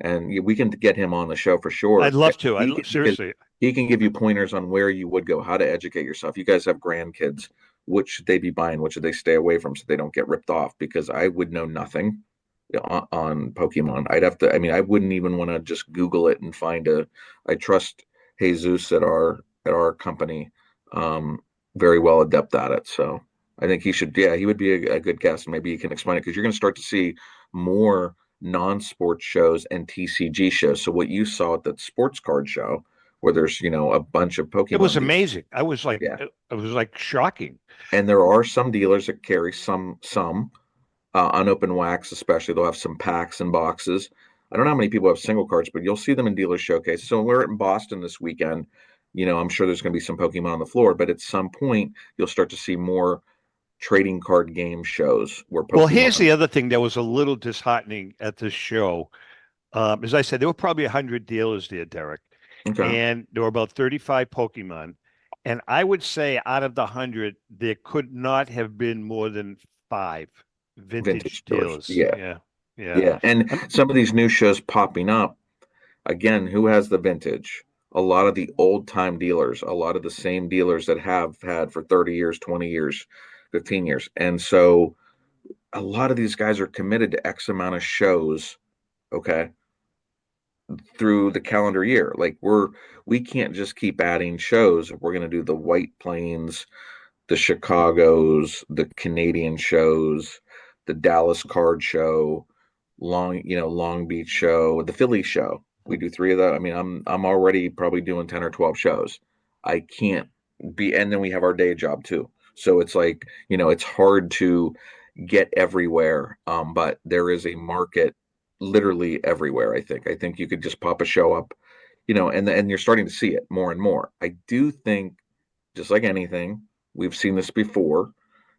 and we can get him on the show for sure. I'd love to. Seriously, he can give you pointers on where you would go, how to educate yourself. You guys have grandkids. What should they be buying? What should they stay away from so they don't get ripped off? Because I would know nothing on Pokemon. I wouldn't even want to just Google it and I trust Jesus at our company, very well adept at it. So I think he would be a good guest. Maybe he can explain it, because you're going to start to see more non-sports shows and TCG shows. So what you saw at the sports card show where there's, a bunch of Pokemon. It was dealers. amazing. I was like, Yeah. it was like shocking. And there are some dealers that carry some unopened wax, especially. They'll have some packs and boxes. I don't know how many people have single cards, but you'll see them in dealer showcases. So when we're in Boston this weekend, I'm sure there's going to be some Pokemon on the floor, but at some point you'll start to see more trading card game shows where Pokemon. Well, here's the other thing that was a little disheartening at this show. As I said, there were probably 100 dealers there, Derek, and there were about 35 Pokemon. And I would say out of the 100, there could not have been more than 5 vintage dealers. Yeah. And some of these new shows popping up, again, who has the vintage? A lot of the old time dealers, a lot of the same dealers that have had for 30 years, 20 years, 15 years. And so a lot of these guys are committed to X amount of shows, through the calendar year. Like we can't just keep adding shows. We're going to do the White Plains, the Chicago's, the Canadian shows, the Dallas card show, Long Beach show, the Philly show. We do 3 of that. I mean, I'm already probably doing 10 or 12 shows. I can't be, and then we have our day job too. So it's like, it's hard to get everywhere. But there is a market literally everywhere. I think you could just pop a show up, and you're starting to see it more and more. I do think, just like anything, we've seen this before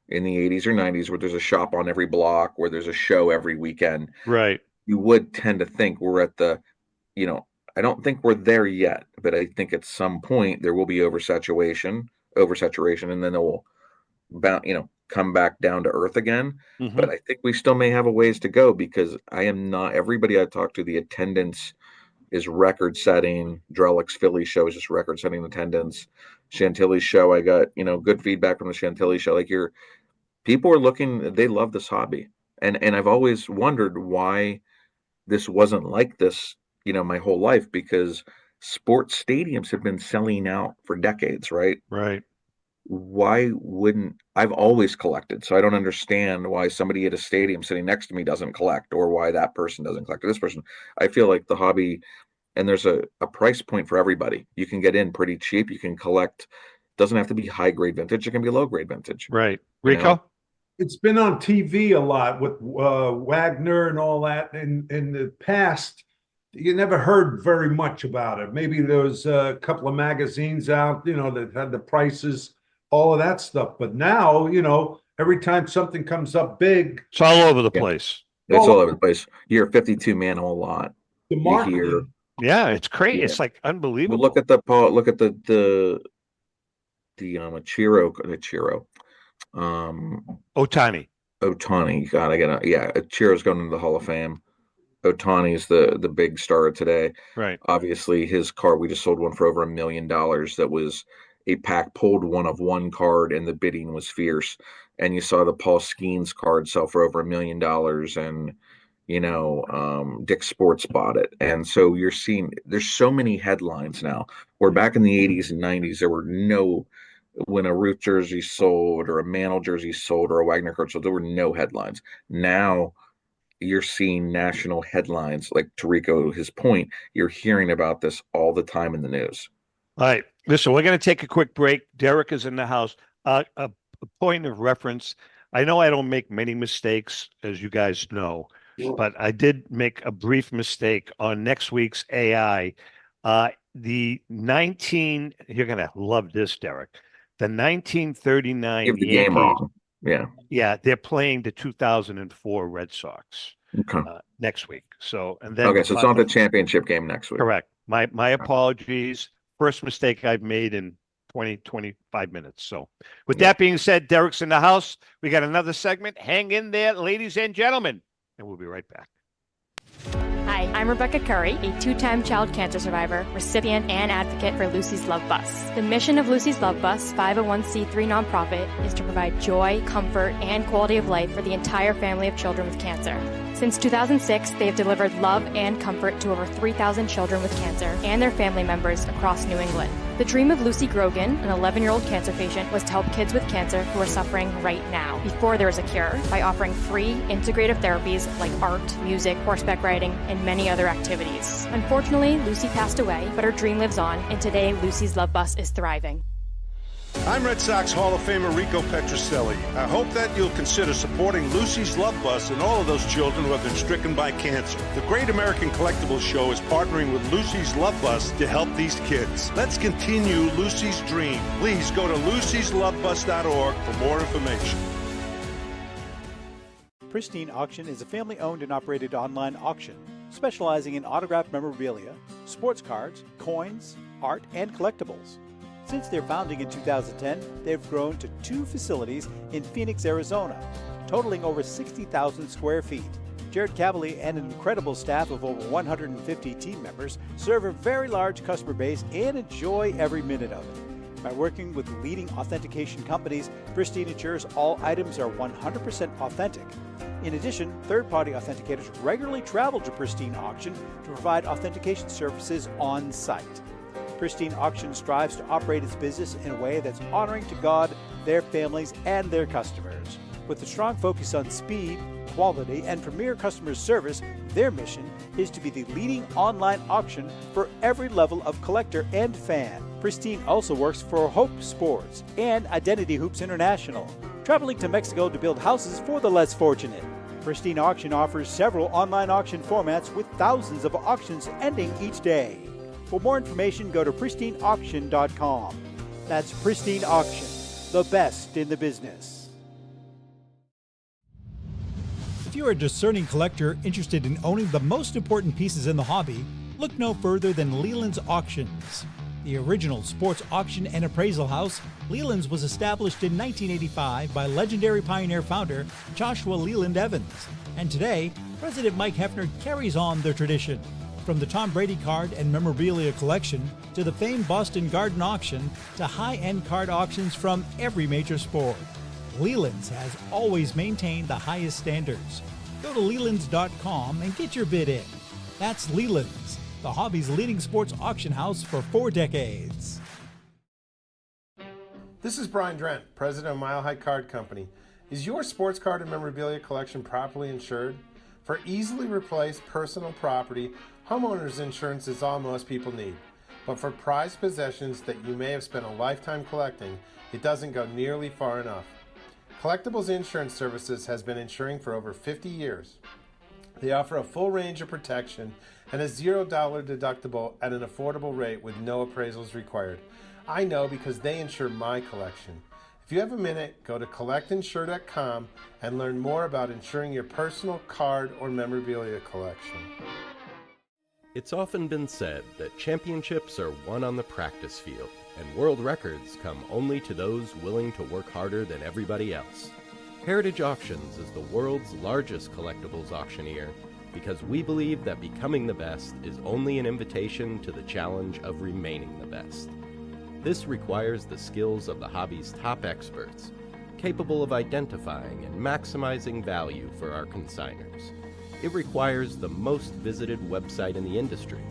in the 80s or 90s, where there's a shop on every block, where there's a show every weekend. Right. You would tend to think we're at the, I don't think we're there yet, but I think at some point there will be oversaturation, and then it will come back down to earth again. Mm-hmm. But I think we still may have a ways to go, because everybody I talk to, the attendance is record setting. Drellick's Philly show is just record setting attendance. Chantilly's show, I got, good feedback from the Chantilly show. Like people are looking, they love this hobby. And I've always wondered why this wasn't like this, my whole life, because sports stadiums have been selling out for decades, right? Right. Why wouldn't I've always collected, so I don't understand why somebody at a stadium sitting next to me doesn't collect, or why that person doesn't collect, or this person. I feel like the hobby, and there's a price point for everybody. You can get in pretty cheap. You can collect. Doesn't have to be high grade vintage. It can be low grade vintage. Right. Rico? It's been on TV a lot with Wagner and all that. In the past, you never heard very much about it. Maybe there was a couple of magazines out, that had the prices, all of that stuff. But now, every time something comes up big, it's all over the place. It's all over the place. You hear 52 man a whole lot. The market. Yeah, it's crazy. Yeah. It's like unbelievable. Well, look at the Chiro. Ohtani. God, Chiro's going into the Hall of Fame. Ohtani's the big star today. Right. Obviously, his card, we just sold one for over $1 million. That was a pack pulled one of one card, and the bidding was fierce. And you saw the Paul Skeens card sell for over $1 million, and Dick Sports bought it. And so you're seeing there's so many headlines now. Where back in the 80s and 90s, there were when a Ruth jersey sold, or a Mantle jersey sold, or a Wagner card sold, there were no headlines. Now you're seeing national headlines. Like to Rico, his point, you're hearing about this all the time in the news. All right. Listen, we're going to take a quick break. Derek is in the house. A point of reference. I know I don't make many mistakes, as you guys know, but I did make a brief mistake on next week's AI. You're going to love this, Derek. The 1939 Give the game wrong. Yeah, they're playing the 2004 Red Sox next week. So, and then so it's not the championship game next week. Correct. My apologies. First mistake I've made in 25 minutes. So, with that being said, Derek's in the house. We got another segment. Hang in there, ladies and gentlemen, and we'll be right back. Hi, I'm Rebecca Curry, a 2-time child cancer survivor, recipient, and advocate for Lucy's Love Bus. The mission of Lucy's Love Bus, 501c3 nonprofit, is to provide joy, comfort, and quality of life for the entire family of children with cancer. Since 2006, they have delivered love and comfort to over 3,000 children with cancer and their family members across New England. The dream of Lucy Grogan, an 11-year-old cancer patient, was to help kids with cancer who are suffering right now, before there is a cure, by offering free integrative therapies like art, music, horseback riding, and many other activities. Unfortunately, Lucy passed away, but her dream lives on, and today Lucy's Love Bus is thriving. I'm Red Sox Hall of Famer Rico Petroselli. I hope that you'll consider supporting Lucy's Love Bus and all of those children who have been stricken by cancer. The Great American Collectibles Show is partnering with Lucy's Love Bus to help these kids. Let's continue Lucy's dream. Please go to lucyslovebus.org for more information. Pristine Auction is a family-owned and operated online auction specializing in autographed memorabilia, sports cards, coins, art, and collectibles. Since their founding in 2010, they've grown to 2 facilities in Phoenix, Arizona, totaling over 60,000 square feet. Jared Cavalier and an incredible staff of over 150 team members serve a very large customer base and enjoy every minute of it. By working with leading authentication companies, Pristine ensures all items are 100% authentic. In addition, third-party authenticators regularly travel to Pristine Auction to provide authentication services on site. Pristine Auction strives to operate its business in a way that's honoring to God, their families, and their customers. With a strong focus on speed, quality, and premier customer service, their mission is to be the leading online auction for every level of collector and fan. Pristine also works for Hope Sports and Identity Hoops International, traveling to Mexico to build houses for the less fortunate. Pristine Auction offers several online auction formats with thousands of auctions ending each day. For more information, go to pristineauction.com. That's Pristine Auction, the best in the business. If you're a discerning collector interested in owning the most important pieces in the hobby, look no further than Leland's Auctions. The original sports auction and appraisal house, Leland's was established in 1985 by legendary Pioneer founder Joshua Leland Evans. And today, President Mike Hefner carries on the tradition. From the Tom Brady card and memorabilia collection to the famed Boston Garden auction to high-end card auctions from every major sport, Leland's has always maintained the highest standards. Go to Lelands.com and get your bid in. That's Leland's, the hobby's leading sports auction house for 4 decades. This is Brian Drent, president of Mile High Card Company. Is your sports card and memorabilia collection properly insured? For easily replaced personal property, homeowners insurance is all most people need. But for prized possessions that you may have spent a lifetime collecting, it doesn't go nearly far enough. Collectibles Insurance Services has been insuring for over 50 years. They offer a full range of protection and a $0 deductible at an affordable rate with no appraisals required. I know because they insure my collection. If you have a minute, go to collectinsure.com and learn more about insuring your personal card or memorabilia collection. It's often been said that championships are won on the practice field, and world records come only to those willing to work harder than everybody else. Heritage Auctions is the world's largest collectibles auctioneer because we believe that becoming the best is only an invitation to the challenge of remaining the best. This requires the skills of the hobby's top experts, capable of identifying and maximizing value for our consigners. It requires the most visited website in the industry,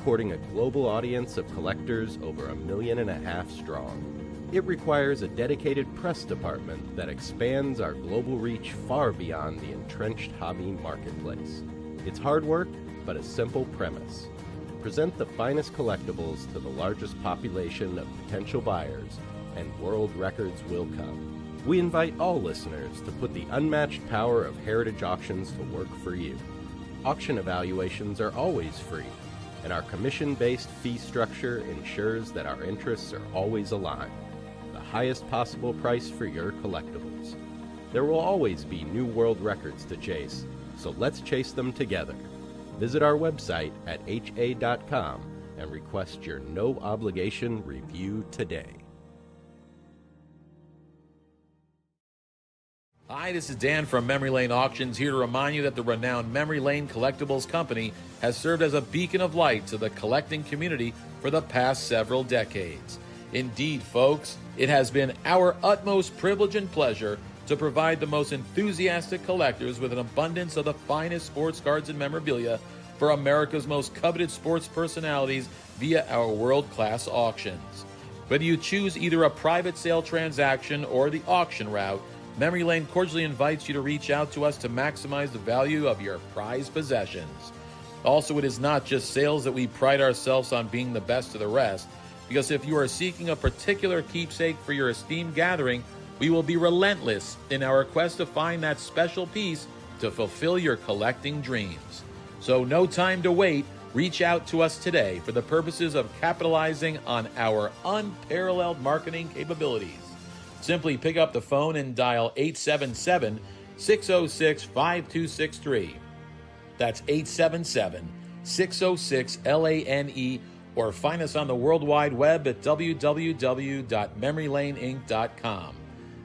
courting a global audience of collectors over 1.5 million strong. It requires a dedicated press department that expands our global reach far beyond the entrenched hobby marketplace. It's hard work, but a simple premise. Present the finest collectibles to the largest population of potential buyers, and world records will come. We invite all listeners to put the unmatched power of Heritage Auctions to work for you. Auction evaluations are always free, and our commission-based fee structure ensures that our interests are always aligned. The highest possible price for your collectibles. There will always be new world records to chase, so let's chase them together. Visit our website at ha.com and request your no-obligation review today. Hi, this is Dan from Memory Lane Auctions, here to remind you that the renowned Memory Lane Collectibles Company has served as a beacon of light to the collecting community for the past several decades. Indeed, folks, it has been our utmost privilege and pleasure to provide the most enthusiastic collectors with an abundance of the finest sports cards and memorabilia for America's most coveted sports personalities via our world-class auctions. Whether you choose either a private sale transaction or the auction route, Memory Lane cordially invites you to reach out to us to maximize the value of your prized possessions. Also, it is not just sales that we pride ourselves on being the best of the rest, because if you are seeking a particular keepsake for your esteemed gathering, we will be relentless in our quest to find that special piece to fulfill your collecting dreams. So no time to wait. Reach out to us today for the purposes of capitalizing on our unparalleled marketing capabilities. Simply pick up the phone and dial 877-606-5263. That's 877-606-LANE, or find us on the World Wide Web at www.memorylaneinc.com.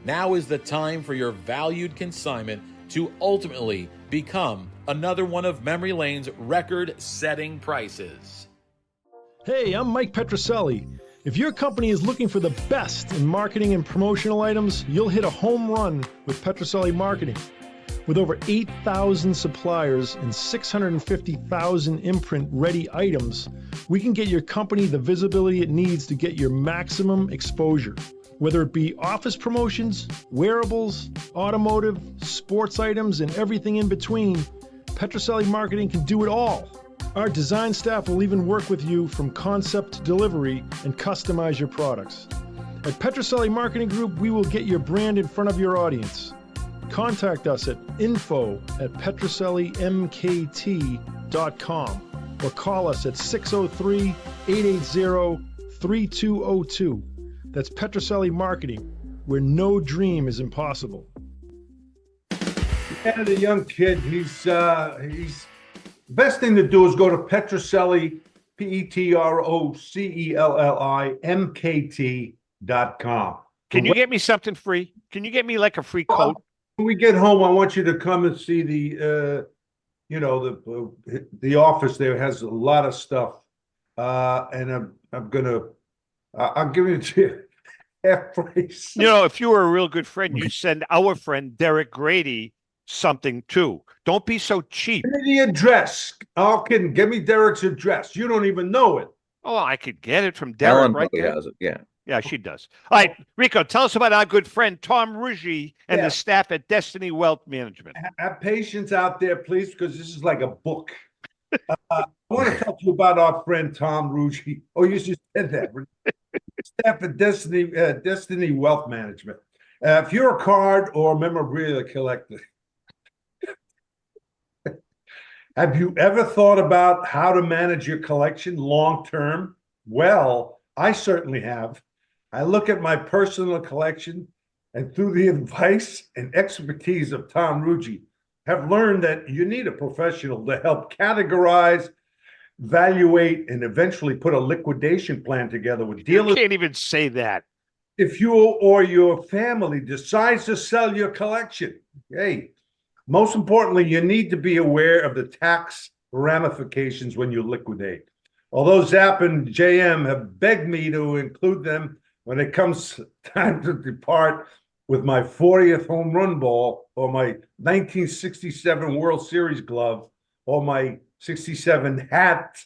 Now is the time for your valued consignment to ultimately become another one of Memory Lane's record-setting prices. Hey, I'm Mike Petroselli. If your company is looking for the best in marketing and promotional items, you'll hit a home run with Petroselli Marketing. With over 8,000 suppliers and 650,000 imprint-ready items, we can get your company the visibility it needs to get your maximum exposure. Whether it be office promotions, wearables, automotive, sports items, and everything in between, Petroselli Marketing can do it all. Our design staff will even work with you from concept to delivery and customize your products. At Petroselli Marketing Group, we will get your brand in front of your audience. Contact us at info@petrosellimkt.com or call us at 603-880-3202. That's Petroselli Marketing, where no dream is impossible. And a young kid, he's best thing to do is go to Petroselli, PetrocelliMKT.com. Can you get me something free? Can you get me like a free coat? When we get home, I want you to come and see the office there has a lot of stuff. And I'll give it to you half price. You know, if you were a real good friend, you'd send our friend Derek Grady something too. Don't be so cheap. Give me the address. Oh, kidding. Give me Derek's address. You don't even know it. Oh, I could get it from Derek Ellen right probably there. has it, yeah. Yeah, she does. All right, Rico, tell us about our good friend Tom Ruggie and the staff at Destiny Wealth Management. Have patience out there, please, because this is like a book. I want to talk to you about our friend Tom Ruggie. Oh, you just said that. Staff at Destiny Wealth Management. If you're a card or memorabilia collector, have you ever thought about how to manage your collection long term? Well, I certainly have. I look at my personal collection and through the advice and expertise of Tom Ruggie, have learned that you need a professional to help categorize, evaluate, and eventually put a liquidation plan together with dealers. You can't even say that. If you or your family decides to sell your collection, hey, most importantly, you need to be aware of the tax ramifications when you liquidate. Although Zapp and JM have begged me to include them when it comes time to depart with my 40th home run ball or my 1967 World Series glove or my 67 hat,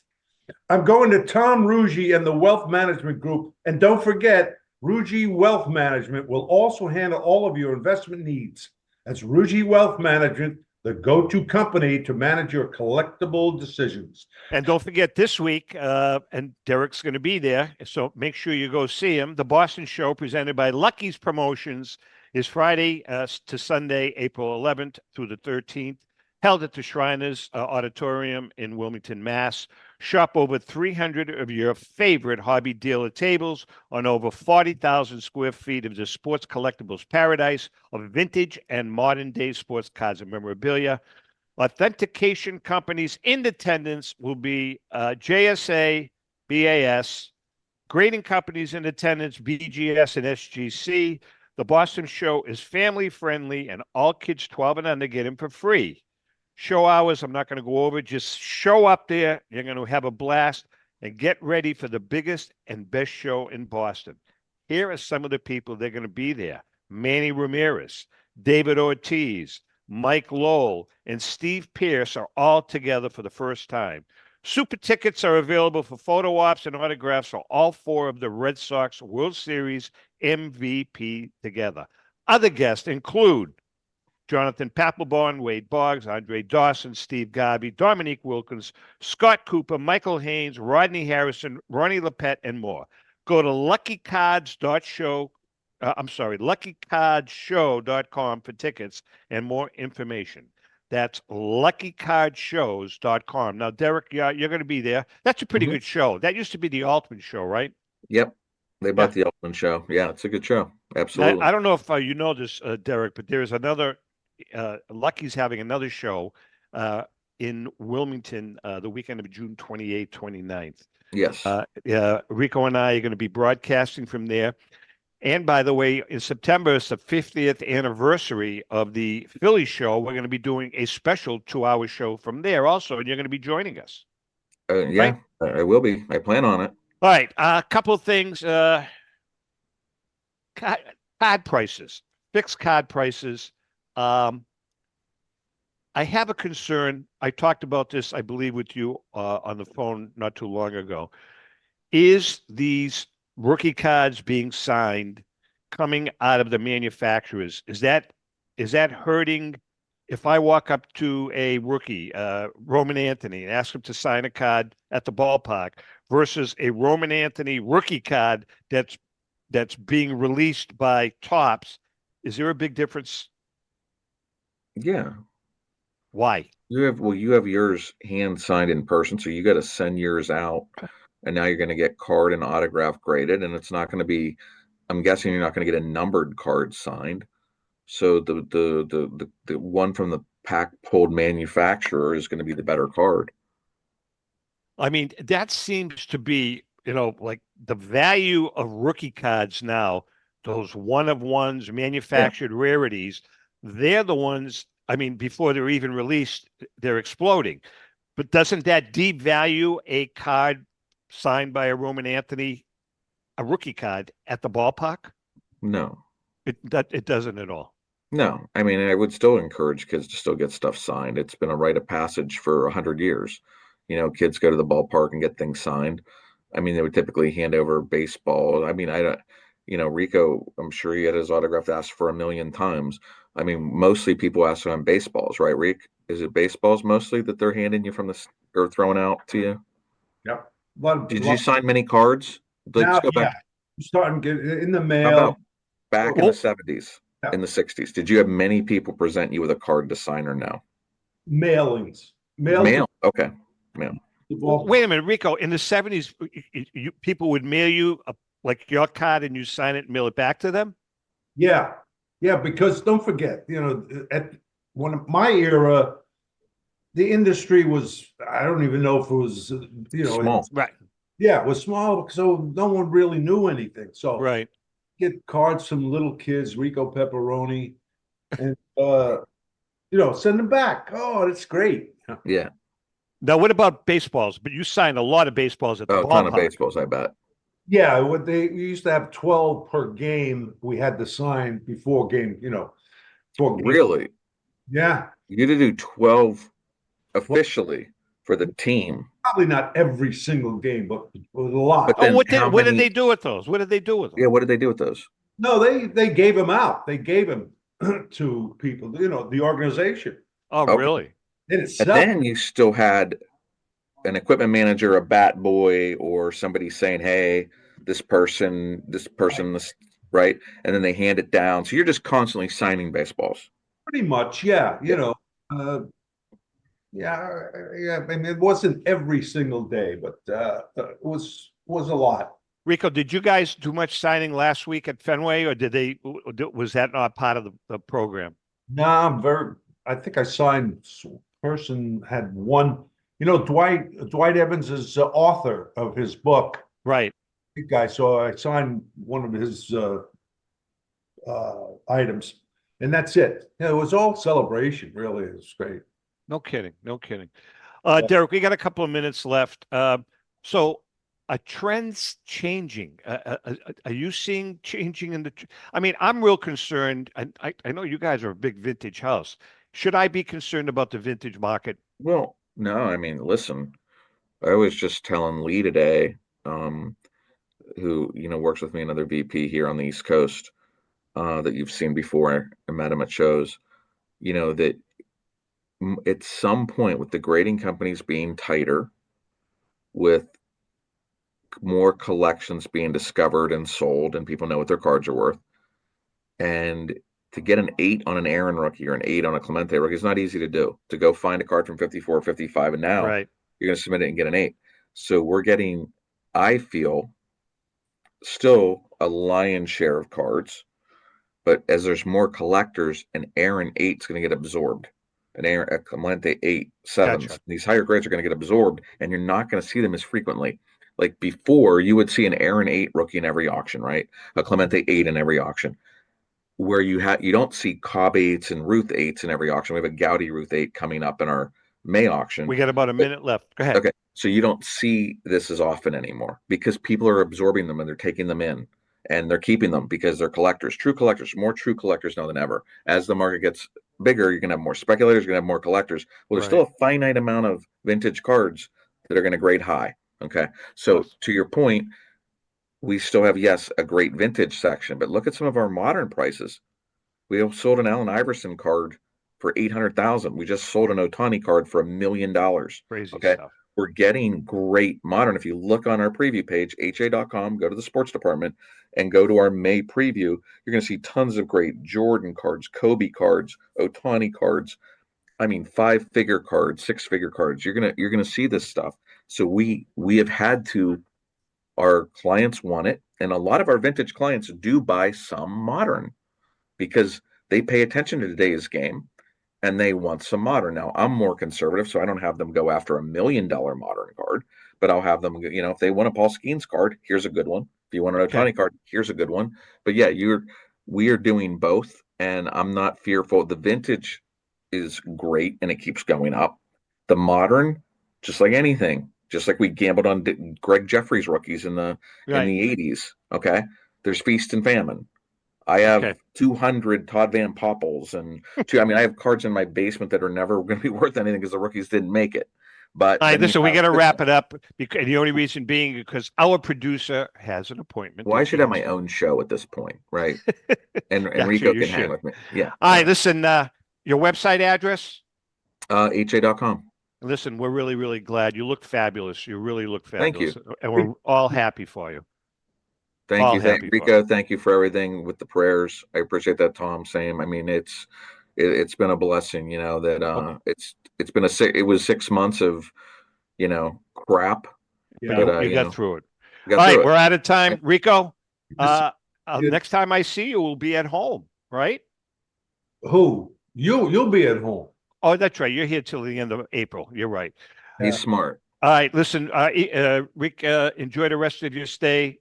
I'm going to Tom Ruggie and the Wealth Management Group. And don't forget, Ruggie Wealth Management will also handle all of your investment needs. That's Ruggie Wealth Management, the go-to company to manage your collectible decisions. And don't forget this week, and Derek's going to be there, so make sure you go see him. The Boston show presented by Lucky's Promotions is Friday to Sunday, April 11th through the 13th, held at the Shriners Auditorium in Wilmington, Mass. Shop over 300 of your favorite hobby dealer tables on over 40,000 square feet of the sports collectibles paradise of vintage and modern-day sports cards and memorabilia. Authentication companies in attendance will be JSA, BAS, grading companies in attendance, BGS and SGC. The Boston show is family-friendly, and all kids 12 and under get in for free. Show hours, I'm not going to go over. Just show up there. You're going to have a blast and get ready for the biggest and best show in Boston. Here are some of the people that are going to be there. Manny Ramirez, David Ortiz, Mike Lowell, and Steve Pierce are all together for the first time. Super tickets are available for photo ops and autographs for all four of the Red Sox World Series MVP together. Other guests include Jonathan Papelbon, Wade Boggs, Andre Dawson, Steve Garvey, Dominique Wilkins, Scott Cooper, Michael Haynes, Rodney Harrison, Ronnie Lepet, and more. Go to luckycardshow.com for tickets and more information. That's luckycardshows.com. Now, Derek, you're going to be there. That's a pretty good show. That used to be the Altman show, right? Yep. They bought the Elfman show. Yeah, it's a good show. Absolutely. Now, I don't know if you know this, Derek, but there's another, Lucky's having another show in Wilmington the weekend of June 28th, 29th. Yes. Rico and I are going to be broadcasting from there. And by the way, in September, it's the 50th anniversary of the Philly show. We're going to be doing a special 2-hour show from there also, and you're going to be joining us. Yeah, right? I will be. I plan on it. All right. A couple of things. Card prices, fixed card prices. I have a concern. I talked about this, I believe, with you on the phone not too long ago. Is these rookie cards being signed coming out of the manufacturers? Is that hurting? If I walk up to a rookie, Roman Anthony, and ask him to sign a card at the ballpark versus a Roman Anthony rookie card that's being released by Topps, is there a big difference? Yeah. Why? You have yours hand signed in person, so you got to send yours out, and now you're going to get card and autograph graded, and it's not going to be. I'm guessing you're not going to get a numbered card signed. So the one from the pack pulled manufacturer is going to be the better card. I mean, that seems to be, like the value of rookie cards now, those one-of-ones, manufactured rarities, they're the ones, I mean, before they're even released, they're exploding. But doesn't that devalue a card signed by a Roman Anthony, a rookie card at the ballpark? No. It doesn't at all. No. I mean, I would still encourage kids to still get stuff signed. It's been a rite of passage for 100 years. Kids go to the ballpark and get things signed. I mean, they would typically hand over baseball. I mean, Rico, I'm sure he had his autograph asked for 1 million times. I mean, mostly people ask on baseballs, right, Rick? Is it baseballs mostly that they're handing you or throwing out to you? Yep. Did you sign many cards? Now, starting to get in the mail. How about back in the 70s, in the 60s? Did you have many people present you with a card to sign or no? Mailings. Mail. Okay. Mail. Well, wait a minute, Rico. In the 70s, people would mail you like your card and you sign it and mail it back to them? Yeah. Yeah, because don't forget, at one of my era, the industry was, I don't even know if it was, small. Right. Yeah, it was small, so no one really knew anything. So right. Get cards from little kids, Rico Pepperoni, and send them back. Oh, that's great. Yeah. Now, what about baseballs? But you signed a lot of baseballs at the ballpark. A ton of baseballs, I bet. Yeah, we used to have 12 per game. We had to sign before game, before game. Really? Yeah. You had to do 12 officially for the team. Probably not every single game, but a lot. What did they do with those? What did they do with them? Yeah, what did they do with those? No, they gave them out. They gave them to people, the organization. Oh, really? And then you still had an equipment manager, a bat boy, or somebody saying, "Hey, this person, this," right? And then they hand it down. So you're just constantly signing baseballs. Pretty much, yeah. I mean, it wasn't every single day, but it was a lot. Rico, did you guys do much signing last week at Fenway, or was that not part of the program? No, I think I signed. Person had one. Dwight Evans is the author of his book. Right. Big guy. So I signed one of his items, and that's it. It was all celebration. Really, it was great. No kidding. Derek, we got a couple of minutes left. So are trends changing? Are you seeing changing in the? I mean, I'm real concerned. I know you guys are a big vintage house. Should I be concerned about the vintage market? Well, no, I mean, listen, I was just telling Lee today, who, works with me, another VP here on the East Coast, that you've seen before. I met him at shows, that at some point with the grading companies being tighter, with more collections being discovered and sold, and people know what their cards are worth, and to get an 8 on an Aaron rookie or an 8 on a Clemente rookie is not easy to do. To go find a card from 54, 55, and now Right. you're going to submit it and get an 8. So we're getting, I feel, still a lion's share of cards, but as there's more collectors, an Aaron 8 is going to get absorbed. A Clemente 8, 7s. Gotcha. These higher grades are going to get absorbed, and you're not going to see them as frequently. Like before, you would see an Aaron 8 rookie in every auction, right? A Clemente 8 in every auction. Where you don't see Cobb 8s and Ruth 8s in every auction. We have a Gaudy Ruth 8 coming up in our May auction. We got about a minute left. Go ahead. Okay. So you don't see this as often anymore because people are absorbing them and they're taking them in and they're keeping them because they're collectors. True collectors, more true collectors now than ever. As the market gets bigger, you're going to have more speculators, you're going to have more collectors. Well, there's still a finite amount of vintage cards that are going to grade high. Okay. So to your point, we still have, yes, a great vintage section, but look at some of our modern prices. We have sold an Allen Iverson card for $800,000. We just sold an Ohtani card for $1 million. Crazy okay. stuff. We're getting great modern. If you look on our preview page, ha.com, go to the sports department and go to our May preview, you're going to see tons of great Jordan cards, Kobe cards, Ohtani cards. I mean, 5-figure cards, 6-figure cards. You're gonna see this stuff. So we have had to. Our clients want it, and a lot of our vintage clients do buy some modern because they pay attention to today's game and they want some modern. Now, I'm more conservative, so I don't have them go after $1 million modern card, but I'll have them, if they want a Paul Skeens card, here's a good one. If you want an Ohtani card, here's a good one. But yeah, we are doing both, and I'm not fearful. The vintage is great and it keeps going up. The modern, just like anything, just like we gambled on Greg Jeffries rookies in the 80s. Okay, there's feast and famine. I have 200 Todd Van Poppels and I have cards in my basement that are never going to be worth anything because the rookies didn't make it. But listen, we got to wrap it up. Because the only reason being because our producer has an appointment. Well, I should have my own show at this point, right? And Rico can hang with me. Yeah. All right, listen. Your website address? ha.com. Listen, we're really, really glad. You look fabulous. You really look fabulous. Thank you. And we're all happy for you. Thank you. Thank Rico. Thank you for everything with the prayers. I appreciate that, Tom. Same. I mean, it's been a blessing, that it was 6 months of, crap. Yeah, but, you got through it. All right, we're out of time. Rico, next time I see you, we'll be at home, right? Who? You'll be at home. Oh, that's right. You're here till the end of April. You're right. He's smart. All right. Listen, Rick, enjoy the rest of your stay.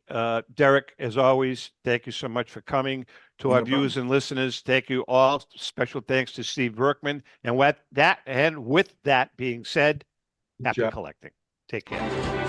Derek, as always, thank you so much for coming. To our viewers and listeners, thank you all. Special thanks to Steve Verkman. And with that being said, happy collecting. Take care.